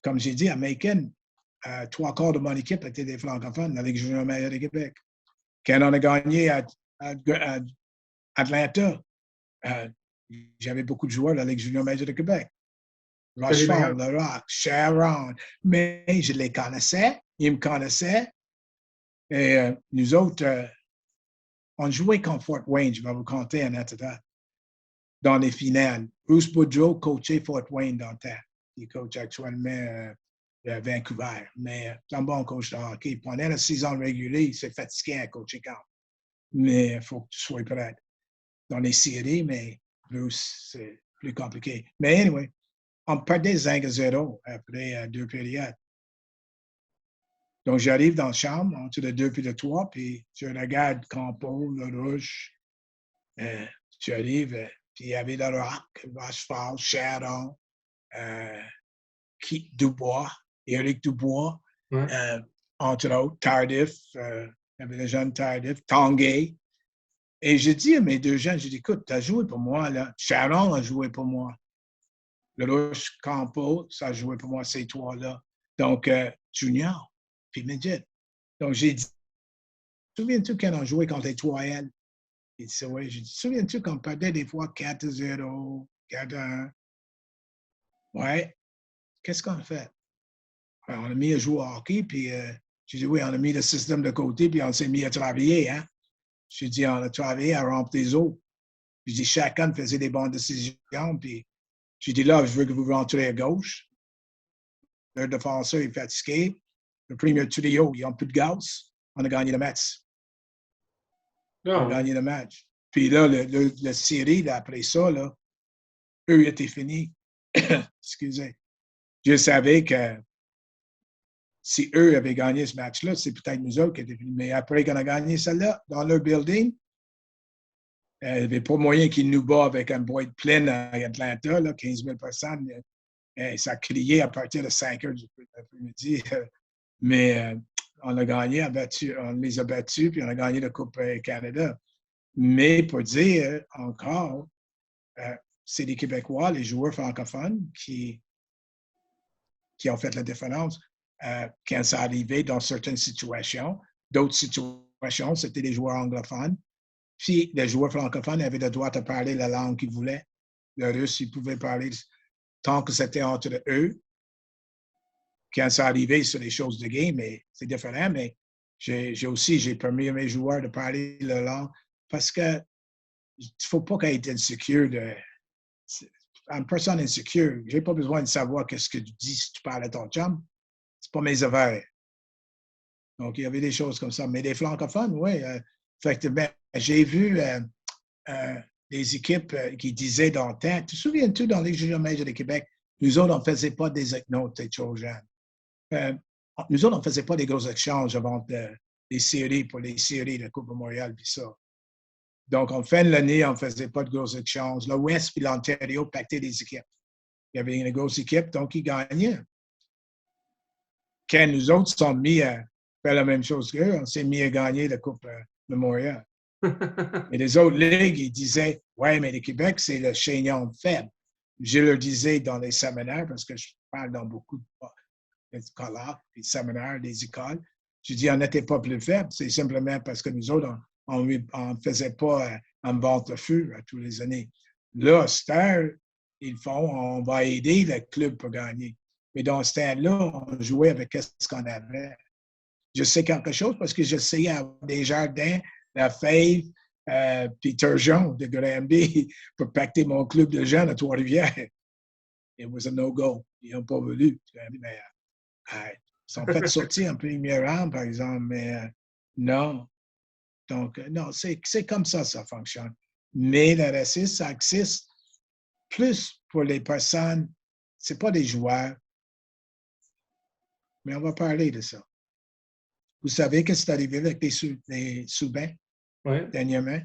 Comme j'ai dit, à Macon, 3/4 de mon équipe étaient des francophones dans la Ligue junior majeure de Québec. Quand on a gagné à Atlanta, j'avais beaucoup de joueurs de la Ligue junior majeure de Québec. Rochefort, Le Rock, Sharon. Mais je les connaissais, ils me connaissaient. Et nous autres, on jouait contre Fort Wayne, je vais vous conter un anecdote, dans les finales. Bruce Boudreau coachait Fort Wayne dans le temps. Il coach actuellement à Vancouver. Mais c'est un bon coach de hockey. Pendant la saison régulière, c'est fatigant à coacher quand. Mais il faut que tu sois prêt. Dans les séries, mais Bruce, c'est plus compliqué. Mais anyway, on perdait 5-0 après 2 périodes. Donc, j'arrive dans la chambre, entre le 2 et le 3, puis je regarde Campo, le Rouge. J'arrive, puis il y avait le Rock, Rochefort, Sharon, Dubois, Éric Dubois, entre autres, Tardif, il y avait le jeune Tardif, Tanguay. Et j'ai dit à mes deux jeunes, j'ai dit, écoute, tu as joué pour moi, là. Sharon a joué pour moi. Le Rouge, Campo, ça a joué pour moi, ces trois-là. Donc, Junior, puis Midget. Donc, j'ai dit, souviens-tu quand on jouait contre les 3L? Il dit, oui. J'ai dit, souviens-tu qu'on perdait des fois 4-0, 4-1? Ouais. Qu'est-ce qu'on a fait? Alors, on a mis à jouer au hockey, puis j'ai dit, oui, on a mis le système de côté, puis on s'est mis à travailler, hein? J'ai dit, on a travaillé à remplir des eaux. J'ai dit, chacun faisait des bonnes décisions, puis j'ai dit, là, je veux que vous rentrez à gauche. Le défenseur est fatigué. Le premier trio, ils n'ont plus de gaz. On a gagné le match. On a gagné le match. Puis là, la série, là, après ça, là, eux étaient finis. Excusez. Je savais que si eux avaient gagné ce match-là, c'est peut-être nous autres qui étaient finis. Mais après qu'on a gagné celle-là, dans leur building, il n'y avait pas moyen qu'ils nous battent avec une boîte pleine à Atlanta, là, 15 000 personnes. Ça criait à partir de 5 heures du après-midi. Mais on a gagné, on les a battus, puis on a gagné la Coupe Canada. Mais pour dire encore, c'est les Québécois, les joueurs francophones qui ont fait la différence quand ça arrivait dans certaines situations. D'autres situations, c'était les joueurs anglophones. Puis les joueurs francophones avaient le droit de parler la langue qu'ils voulaient. Le russe, ils pouvaient parler tant que c'était entre eux. Quand ça arrivait sur les choses de game, mais c'est différent. Mais j'ai permis à mes joueurs de parler la langue parce que il ne faut pas qu'elle ait insécure une personne insécure. Je n'ai pas besoin de savoir qu'est-ce que tu dis si tu parles à ton chum. C'est pas mes affaires. Donc, il y avait des choses comme ça. Mais les francophones, oui, effectivement. J'ai vu des équipes qui disaient dans le temps, tu te souviens-tu dans les juniors majeures de Québec, nous autres, on ne faisait pas des non, t'es trop jeune. Nous autres, on ne faisait pas des gros échanges avant les séries pour les séries de Coupe Montréal puis ça. Donc, en fin de l'année, on ne faisait pas de gros échanges. L'Ouest puis l'Ontario pactaient des équipes. Il y avait une grosse équipe, donc ils gagnaient. Quand nous autres sommes mis à faire la même chose qu'eux, on s'est mis à gagner la Coupe de Montréal. Et les autres ligues, ils disaient, ouais, mais le Québec, c'est le chaignon faible. Je le disais dans les séminaires, parce que je parle dans beaucoup de colloques, des séminaires, des écoles. Je dis, on n'était pas plus faible. C'est simplement parce que nous autres, on ne faisait pas un vente de feu à tous les années. Là, Star, ils font, on va aider le club pour gagner. Mais dans ce temps-là, on jouait avec ce qu'on avait. Je sais quelque chose parce que j'essayais à des jardins, la Fave, puis Turgeon de Granby pour pacter mon club de jeunes à Trois-Rivières. It was a no-go. Ils n'ont pas voulu. Mais, ils sont fait sortir en première ronde, par exemple, mais non. Donc, non, c'est comme ça fonctionne. Mais le racisme, ça existe plus pour les personnes, ce n'est pas des joueurs, mais on va parler de ça. Vous savez qu'est-ce qui est arrivé avec les sous-bains dernièrement?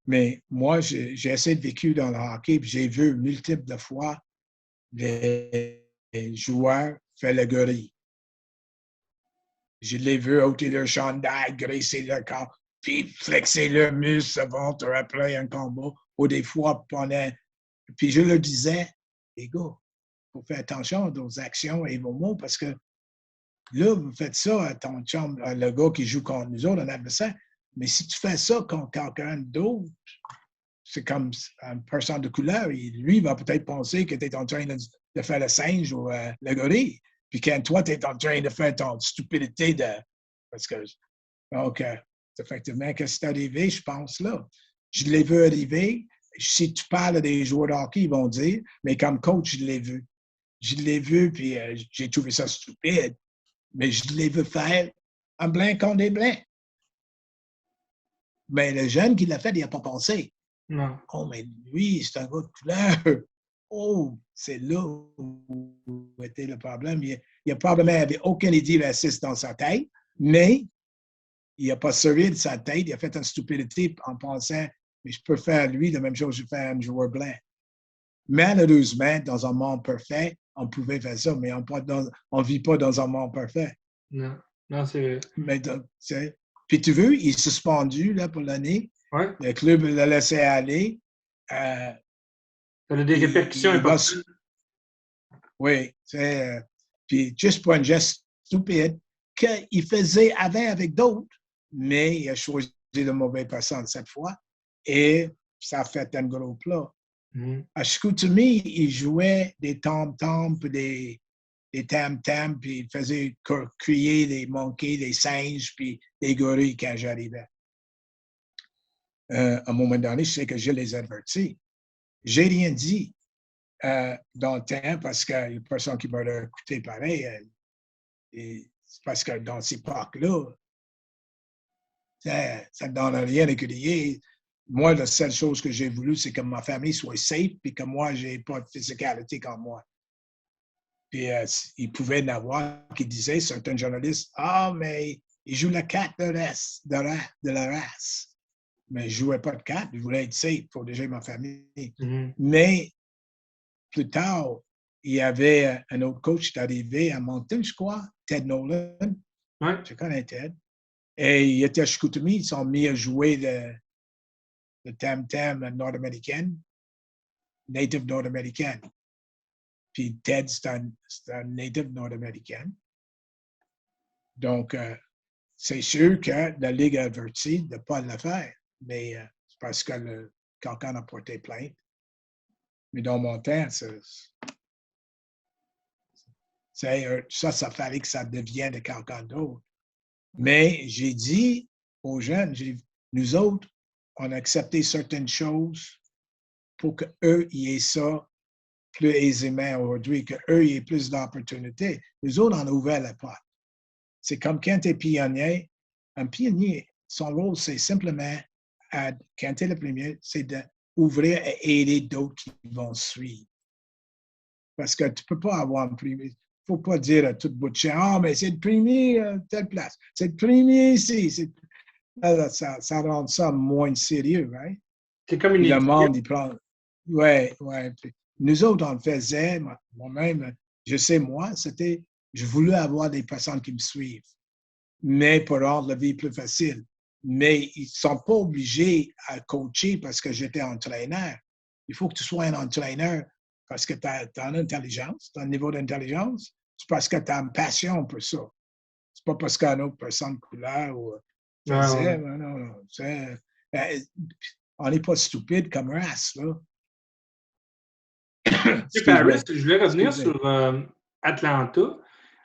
Mais moi, j'ai assez de vécu dans le hockey, puis j'ai vu multiples de fois les joueurs faire le gorille. Je l'ai vu ôter leur chandail, graisser leur corps, puis flexer leurs muscles avant de après un combat, ou des fois pendant. Puis je leur disais, les gars, il faut faire attention aux actions et vos mots, parce que là, vous faites ça à ton chum, le gars qui joue contre nous autres, un adversaire. Mais si tu fais ça contre quelqu'un d'autre, c'est comme une personne de couleur. Lui, il va peut-être penser que tu es en train de faire le singe ou le gorille. Puis quand toi, tu es en train de faire ton stupidité de. Parce que. Donc, effectivement, qu'est-ce qui est arrivé, je pense, là? Je l'ai vu arriver. Si tu parles à des joueurs de hockey, ils vont dire, mais comme coach, je l'ai vu. Je l'ai vu, puis j'ai trouvé ça stupide. Mais je l'ai vu faire un blanc contre des blancs. Mais le jeune qui l'a fait, il n'a pas pensé. Non. Oh, mais lui, c'est un gars de couleur. Oh, c'est là où était le problème. Il a probablement avait aucune idée raciste dans sa tête, mais il n'a pas servi de sa tête. Il a fait une stupidité en pensant, mais je peux faire lui la même chose que je fais à un joueur blanc. Malheureusement, dans un monde parfait, on pouvait faire ça, mais on ne vit pas dans un monde parfait. Non, non, c'est vrai. Mais puis tu veux, il est suspendu là, pour l'année. Ouais. Le club l'a laissé aller. Ça a des répercussions importantes. Oui. Puis juste pour un geste stupide qu'il faisait avant avec d'autres, mais il a choisi de mauvaise personne cette fois. Et ça a fait un gros plat. À Chicoutimi, il jouait des tom-toms puis des tam-tams, puis il faisait crier des monkeys, des singes, puis des gorilles quand j'arrivais. À un moment donné, je sais que je les avertis. J'ai rien dit dans le temps parce qu'il y a une personne qui m'a écouté pareil. Et c'est parce que dans ces parcs-là, ça ne donne rien de crier. Moi, la seule chose que j'ai voulu, c'est que ma famille soit safe et que moi, je n'ai pas de physicalité comme moi. Puis il pouvait y en avoir qui disaient, certains journalistes, ah, mais il joue la carte de la race. Mais je ne jouais pas de carte, je voulais être safe pour protéger ma famille. Mais plus tard, il y avait un autre coach qui est arrivé à Moncton, je crois, Ted Nolan. Ouais. Je connais Ted. Et il était à Chicoutimi, ils sont mis à jouer le tam-tam nord-américain, native nord-américain. Puis Ted, c'est un native nord-américain. Donc, c'est sûr que la Ligue a averti de ne pas le faire, mais c'est parce que quelqu'un a porté plainte. Mais dans mon temps, ça fallait que ça devienne de quelqu'un d'autre. Mais j'ai dit aux jeunes, nous autres, on a accepté certaines choses pour qu'eux aient ça plus aisément aujourd'hui, qu'eux aient plus d'opportunités. Nous autres, on a ouvert la porte. C'est comme quand tu es pionnier. Un pionnier, son rôle, c'est simplement, quand tu es le premier, c'est d'ouvrir et aider d'autres qui vont suivre. Parce que tu ne peux pas avoir un premier. Il ne faut pas dire à tout bout de champ, mais c'est le premier à telle place. C'est le premier ici. Ça rend ça moins sérieux, right? C'est comme une Le équipe. monde, il prend. Ouais. Nous autres, on le faisait, moi-même, je sais, je voulais avoir des personnes qui me suivent, mais pour rendre la vie plus facile. Mais ils ne sont pas obligés à coacher parce que j'étais entraîneur. Il faut que tu sois un entraîneur parce que tu as une intelligence, tu as un niveau d'intelligence, c'est parce que tu as une passion pour ça. C'est pas parce qu'une autre personne couleur ou faisait, non. On n'est pas stupide comme race, là. Paris, je voulais revenir sur Atlanta.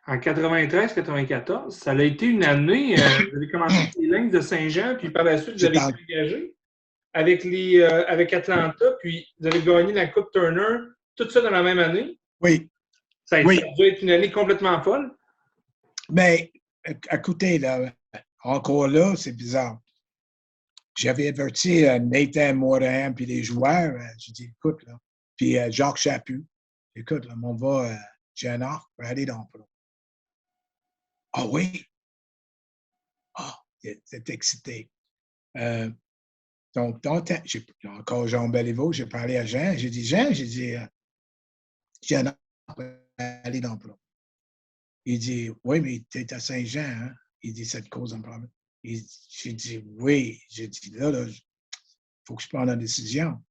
En 93-94, ça a été une année, vous avez commencé avec les Lynx de Saint-Jean, puis par la suite, vous avez été engagé avec Atlanta, puis vous avez gagné la Coupe Turner, tout ça dans la même année. Oui. Ça a dû être une année complètement folle. Mais, écoutez, là, encore là, c'est bizarre. J'avais averti Nathan Morin puis les joueurs. J'ai dit, écoute, là. Puis Jacques Chaput, écoute, là, on va, j'ai un offre pour aller dans le pro. Ah oui? Ah, c'est excité. Donc, encore Jean Béliveau, j'ai parlé à Jean. J'ai dit, j'ai un offre pour aller dans le pro. Il dit, oui, mais tu es à Saint-Jean, hein? Il dit, ça te cause un problème. J'ai dit, oui. J'ai dit, là, il faut que je prenne une décision.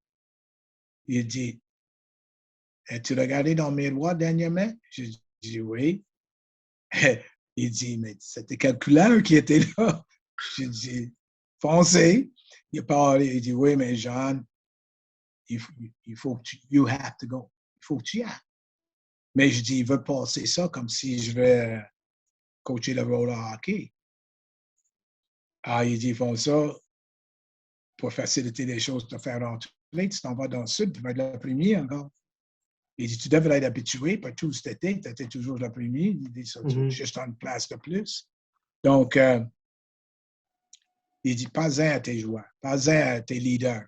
Il dit, as-tu regardé dans le miroir dernièrement? J'ai dit, oui. Il dit, mais c'était quelle couleur qui était là? J'ai dit, foncé. Il a parlé, il dit, oui, mais Jean, il faut que you have to go. Il faut que tu y ailles. Mais je dis, il veut passer ça comme si je vais coacher le roller hockey. Ah, il dit, ils font ça pour faciliter les choses, te faire rentrer. Tu t'en vas dans le sud, tu vas être le premier encore. Il dit, tu devrais être habitué, pas tout cet été, tu étais toujours le premier. Il dit, ça, tu juste une place de plus. Donc, il dit, pas-en à tes joueurs, pas-en à tes leaders.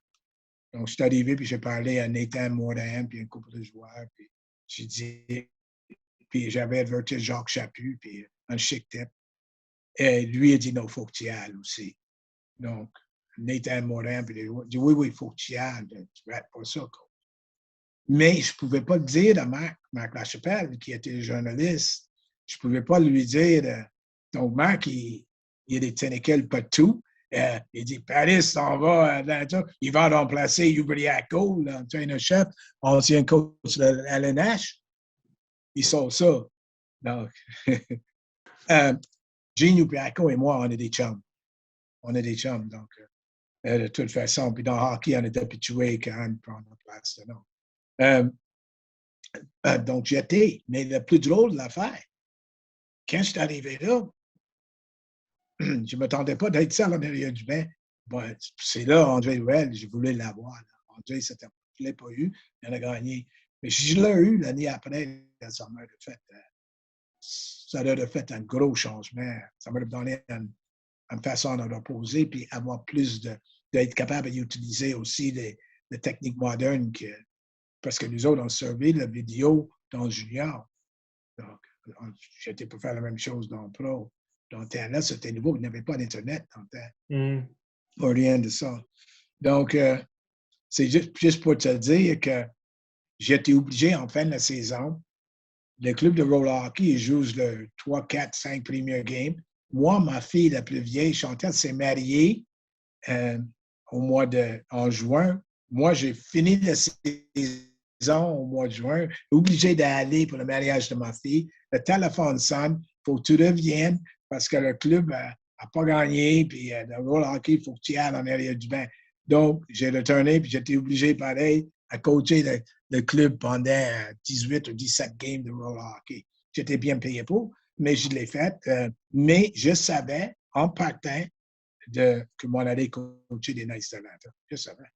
Donc, je suis arrivé, puis j'ai parlé à Nathan Morin, puis un couple de joueurs, puis j'ai dit, puis j'avais averti Jacques Chaput, puis un chic type. Et lui, il dit, non, il faut que tu y ailles aussi. Donc, Nathan Morin, puis les joueurs, dit, oui, il faut que tu y ailles, tu rates pas ça, coach. Mais je ne pouvais pas le dire à Marc Lachapelle, qui était journaliste. Je ne pouvais pas lui dire. Donc, Marc, il y a des Ténéquels partout. Il dit, Paris s'en va à Atlanta. Il va remplacer Ubriaco, l'entraîneur-chef, ancien coach de LNH. Ils sont ça. Donc, Gene Ubriaco et moi, on est des chums. Donc, de toute façon. Puis dans le hockey, on est habitué quand on prend notre place. Donc, j'étais. Mais le plus drôle de l'affaire, quand je suis arrivé là, je ne m'attendais pas d'être ça à l'arrière du bain. Bon, c'est là, André Ruel, je voulais l'avoir. André, je ne l'ai pas eu, il en a gagné. Mais je l'ai eu l'année après, ça m'a fait un gros changement. Ça m'a donné une façon de reposer puis avoir plus d'être capable d'utiliser aussi des techniques modernes parce que nous autres, on servait la vidéo dans le junior. Donc, j'étais pour faire la même chose dans le pro. Dans le temps-là, c'était nouveau. Il n'y avait pas d'Internet dans le temps. Pas rien de ça. Donc, c'est juste pour te dire que j'étais obligé, en fin de la saison, le club de roller hockey, ils jouent le 3, 4, 5 premiers games. Moi, ma fille la plus vieille, Chantal, s'est mariée euh, en juin. Moi, j'ai fini la saison au mois de juin, obligé d'aller pour le mariage de ma fille. Le téléphone sonne, il faut que tu reviennes parce que le club n'a pas gagné, puis le roller hockey, il faut que tu ailles en arrière du banc. Donc, j'ai retourné, puis j'étais obligé, pareil, à coacher le club pendant 18 ou 17 games de roller hockey. J'étais bien payé pour, mais je l'ai fait. Mais je savais, en partant, que moi, allais coacher des Knights d'Atlanta. Je savais.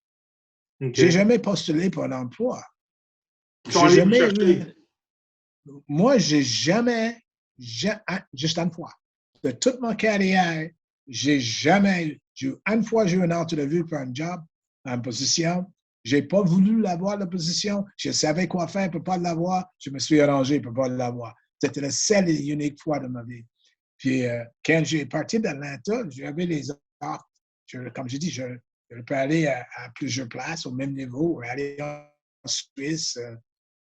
Okay. J'ai jamais postulé pour un emploi. Ils sont allés vous chercher. Moi, j'ai jamais, juste une fois, de toute ma carrière, j'ai une fois j'ai eu une entrevue pour un job, une position. J'ai pas voulu l'avoir, la position. Je savais quoi faire pour pas l'avoir. Je me suis arrangé pour pas l'avoir. C'était la seule et unique fois de ma vie. Puis, quand j'ai parti d'Atlanta, j'avais les offres. Comme je dis, je peux aller à plusieurs places au même niveau, aller en Suisse,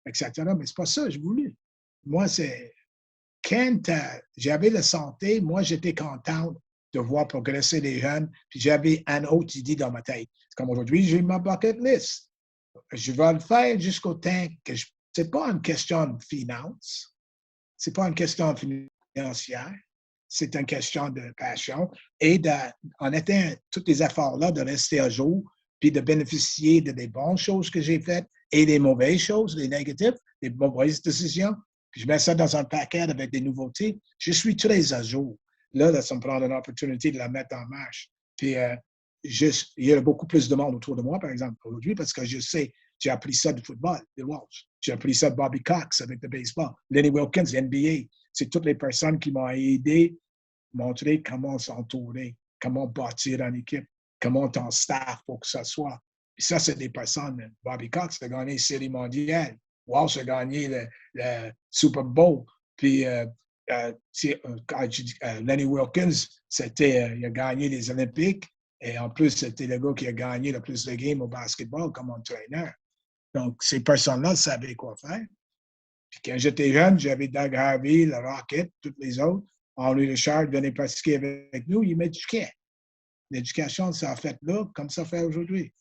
etc. Mais c'est pas ça que je voulais. Moi, c'est quand j'avais la santé, moi, j'étais contente de voir progresser les jeunes, puis j'avais une autre idée dans ma tête. C'est comme aujourd'hui, j'ai ma bucket list. Je vais le faire jusqu'au temps que c'est pas une question de finance, c'est pas une question financière, c'est une question de passion et en étant tous les efforts-là, de rester à jour, puis de bénéficier des bonnes choses que j'ai faites et des mauvaises choses, les négatifs, les mauvaises décisions. Puis je mets ça dans un paquet avec des nouveautés. Je suis très à jour. Là, ça me prend une opportunité de la mettre en marche. Puis il y a beaucoup plus de monde autour de moi, par exemple, aujourd'hui, parce que je sais, j'ai appris ça du football, des Walsh. J'ai appris ça de Bobby Cox avec le baseball. Lenny Wilkins, NBA. C'est toutes les personnes qui m'ont aidé à montrer comment s'entourer, comment bâtir une équipe, comment ton staff pour que ça soit. Et ça, c'est des personnes. Bobby Cox a gagné la Série mondiale. Walsh a gagné le Super Bowl. Puis Lenny Wilkins, il a gagné les Olympiques. Et en plus, c'était le gars qui a gagné le plus de games au basketball comme entraîneur. Donc, ces personnes-là savaient quoi faire. Puis quand j'étais jeune, j'avais Doug Harvey, le Rocket, tous les autres. Henri Richard venait pratiquer avec nous, il m'éduquait. L'éducation, ça a fait là, comme ça fait aujourd'hui.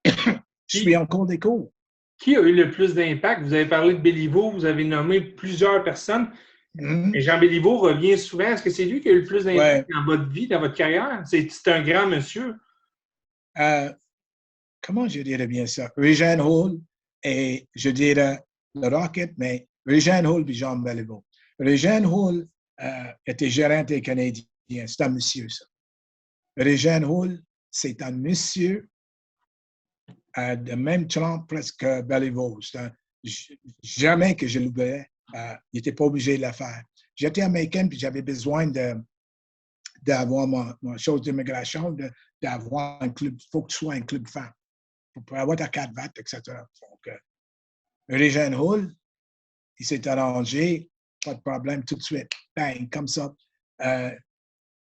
Je suis en cours des cours. Qui a eu le plus d'impact? Vous avez parlé de Béliveau, vous avez nommé plusieurs personnes. Et Jean Béliveau revient souvent. Est-ce que c'est lui qui a eu le plus d'impact dans votre vie, dans votre carrière? C'est un grand monsieur. Comment je dirais bien ça? Regent Hall et je dirais le Rocket, mais Regent Hall et Jean Béliveau. Regent Hall était gérant des Canadiens. C'est un monsieur, ça. Regent Hall, c'est un monsieur de même trempe presque que Béliveau. Jamais que je l'oubliais. Il n'était pas obligé de le faire. J'étais américain puis j'avais besoin d'avoir ma chose d'immigration, d'avoir un club. Il faut que tu sois un club fan. Pour avoir ta carte VAT, etc. Donc, Regent Hall, il s'est arrangé, pas de problème tout de suite. Bang, comme ça.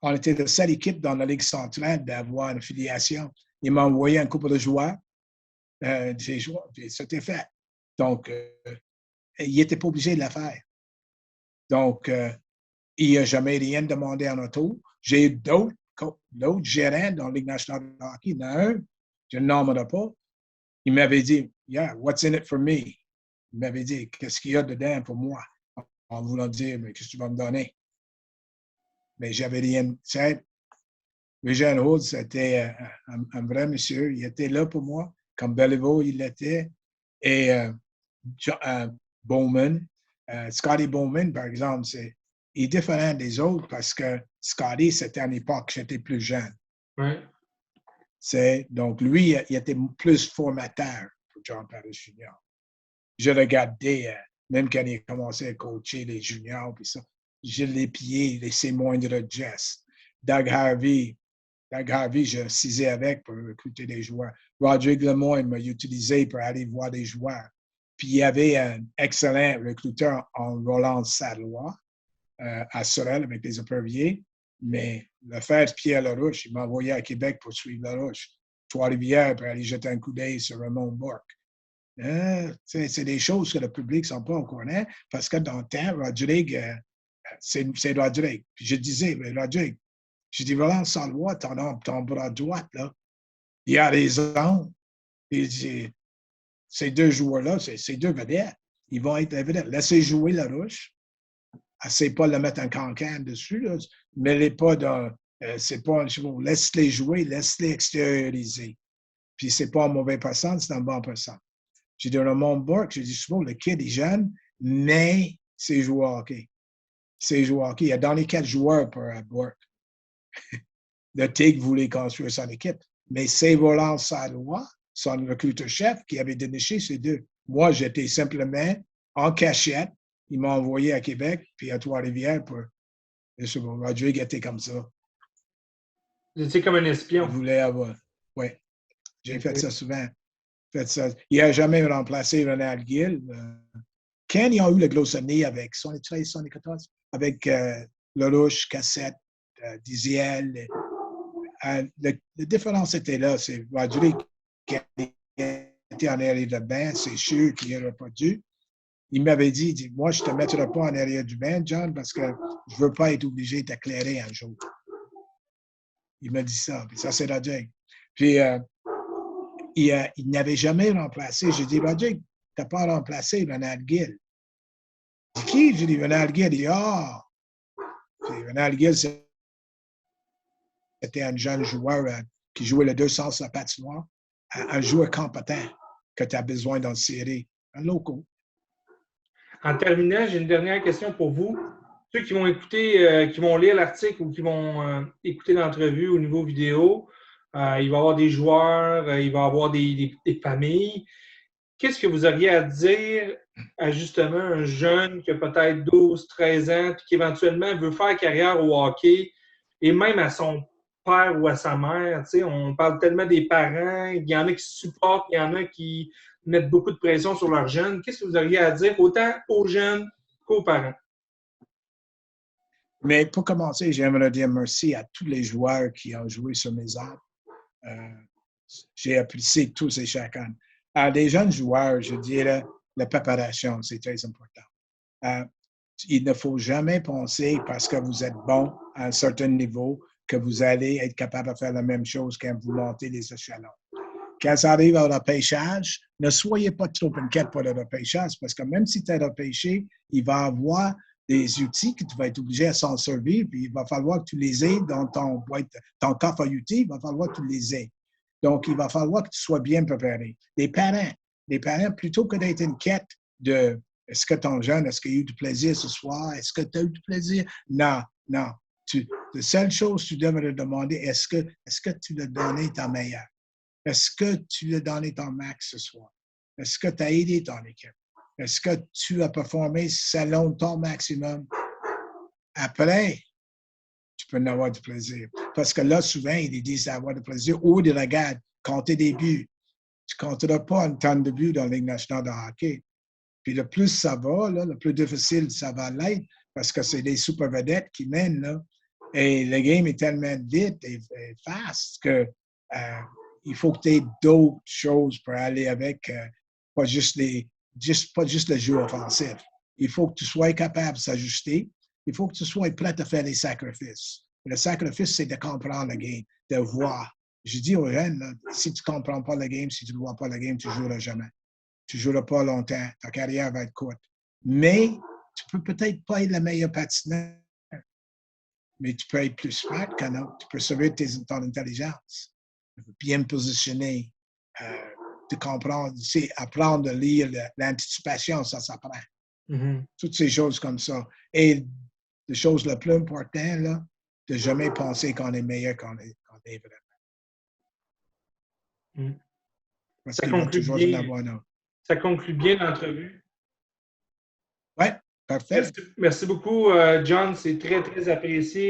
On était la seule équipe dans la Ligue centrale d'avoir une filiation. Il m'a envoyé un couple de joueurs. Des joueurs, puis c'était fait. Donc, il n'était pas obligé de le faire. Donc, il n'a jamais rien demandé en auto. J'ai eu d'autres gérants dans la Ligue nationale de hockey. Il y en a un, je ne nommerai pas. Il m'avait dit, yeah, what's in it for me? Il m'avait dit, qu'est-ce qu'il y a dedans pour moi? En voulant dire, mais qu'est-ce que tu vas me donner? Mais j'avais rien. Regent Hall, c'était un vrai monsieur. Il était là pour moi, comme Béliveau, il l'était. Et Bowman, Scotty Bowman, par exemple, il est différent des autres parce que Scotty, c'était à l'époque, j'étais plus jeune. Ouais. Donc, lui, il était plus formateur pour John Paris Jr. Je regardais, même quand il a commencé à coacher les juniors, puis ça, je l'épiais, ses moindres gestes. Doug Harvey, je cisais avec pour recruter des joueurs. Roger Lemoyne m'a utilisé pour aller voir des joueurs. Puis il y avait un excellent recruteur en Roland Sadois à Sorel avec les Éperviers. Mais le frère Pierre Larouche, il m'a envoyé à Québec pour suivre Larouche. Trois-Rivières pour aller jeter un coup d'œil sur Raymond Bourque. C'est des choses que le public ne sont pas au courant parce que dans le temps, Rodrigue, c'est Rodrigue. Puis je disais, mais Rodrigue, je dis, Roland Salois, ton bras droit, là, il a raison. Il dit, ces deux joueurs-là, ces deux vedettes, ils vont être les vedettes. Laissez jouer la ruche. Essayez pas de le mettre un cancan dessus. Là. Mets-les pas dans. C'est pas un cheval. Laisse-les jouer, laisse-les extérioriser. Puis c'est pas un mauvais passant, c'est un bon passant. J'ai dit, Ramon Bourque, j'ai dit souvent, le kid est jeune, mais c'est joueur hockey. C'est joueur hockey. Il a donné 4 joueurs pour Bourque. Le Tigre voulait construire son équipe. Mais c'est Roland Salois, son recruteur-chef, qui avait déniché ces deux. Moi, j'étais simplement en cachette. Il m'a envoyé à Québec, puis à Trois-Rivières pour. Rodrigue était comme ça. Vous étiez comme un espion. Il voulait avoir. Oui. J'ai fait ça souvent. Il n'a jamais remplacé Ronald Gill. Quand ils ont eu le Glossonné avec 73, 74, avec Lelouch, Cassette, Diziel, la différence était là. C'est Rodrigue qui était en arrière de banc, c'est sûr qu'il n'aurait pas dû. Il m'avait dit, moi, je ne te mettrai pas en arrière du banc, John, parce que je ne veux pas être obligé de t'éclairer un jour. Il m'a dit ça, puis ça, c'est Rodrigue. Puis, il n'avait jamais remplacé. J'ai dit, Rodrigue, tu n'as pas remplacé Ronald Gill. C'est qui? J'ai dit, Ronald Gill. Il dit, ah! Ronald Gill, c'était un jeune joueur qui jouait le 2 sens de la patinoire, un joueur compétent que tu as besoin dans la série, un loco. En terminant, j'ai une dernière question pour vous. Ceux qui vont écouter, qui vont lire l'article ou qui vont écouter l'entrevue au niveau vidéo, il va y avoir des joueurs, il va y avoir des familles. Qu'est-ce que vous auriez à dire à justement un jeune qui a peut-être 12, 13 ans et qui éventuellement veut faire carrière au hockey et même à son père ou à sa mère? Tu sais, on parle tellement des parents, il y en a qui supportent, il y en a qui mettent beaucoup de pression sur leurs jeunes. Qu'est-ce que vous auriez à dire autant aux jeunes qu'aux parents? Mais pour commencer, j'aimerais dire merci à tous les joueurs qui ont joué sur mes arbres. J'ai apprécié tous et chacun. À des jeunes joueurs, je dirais, la préparation, c'est très important. Il ne faut jamais penser, parce que vous êtes bon à un certain niveau, que vous allez être capable de faire la même chose quand vous montez les échelons. Quand ça arrive au repêchage, ne soyez pas trop inquiets pour le repêchage, parce que même si tu es repêché, il va y avoir des outils que tu vas être obligé à s'en servir, puis il va falloir que tu les aies dans ton coffre à outils, il va falloir que tu les aies. Donc, il va falloir que tu sois bien préparé. Les parents, plutôt que d'être inquiets de est-ce que ton jeune, est-ce qu'il a eu du plaisir ce soir? Est-ce que tu as eu du plaisir? Non. La seule chose que tu devrais demander, est-ce que tu l'as donné ta meilleure? Est-ce que tu lui as donné ton max ce soir? Est-ce que tu as aidé ton équipe? Est-ce que tu as performé selon ton maximum? Après, tu peux en avoir du plaisir. Parce que là, souvent, ils disent avoir du plaisir ou ils regardent compter des buts. Tu ne compteras pas une tonne de buts dans la Ligue nationale de hockey. Puis le plus ça va, là, le plus difficile ça va l'être parce que c'est des super vedettes qui mènent. Là, et le game est tellement vite et fast que il faut que tu aies d'autres choses pour aller avec, pas juste le jeu offensif. Il faut que tu sois capable de s'ajuster. Il faut que tu sois prêt à faire des sacrifices. Le sacrifice, c'est de comprendre le game, de voir. Je dis aux jeunes, là, si tu ne comprends pas le game, si tu ne vois pas le game, tu ne joueras jamais. Tu ne joueras pas longtemps. Ta carrière va être courte. Mais tu peux peut-être pas être le meilleur patineur, mais tu peux être plus smart qu'un autre. Tu peux servir ton intelligence. Bien positionner, de comprendre, apprendre à lire l'anticipation, ça s'apprend. Mm-hmm. Toutes ces choses comme ça. Et les choses les plus importantes, là, de jamais penser qu'on est meilleur qu'on est vraiment. Mm. Parce qu'il va toujours en avoir un autre. Ça conclut bien l'entrevue. Oui, parfait. Merci beaucoup, John. C'est très, très apprécié.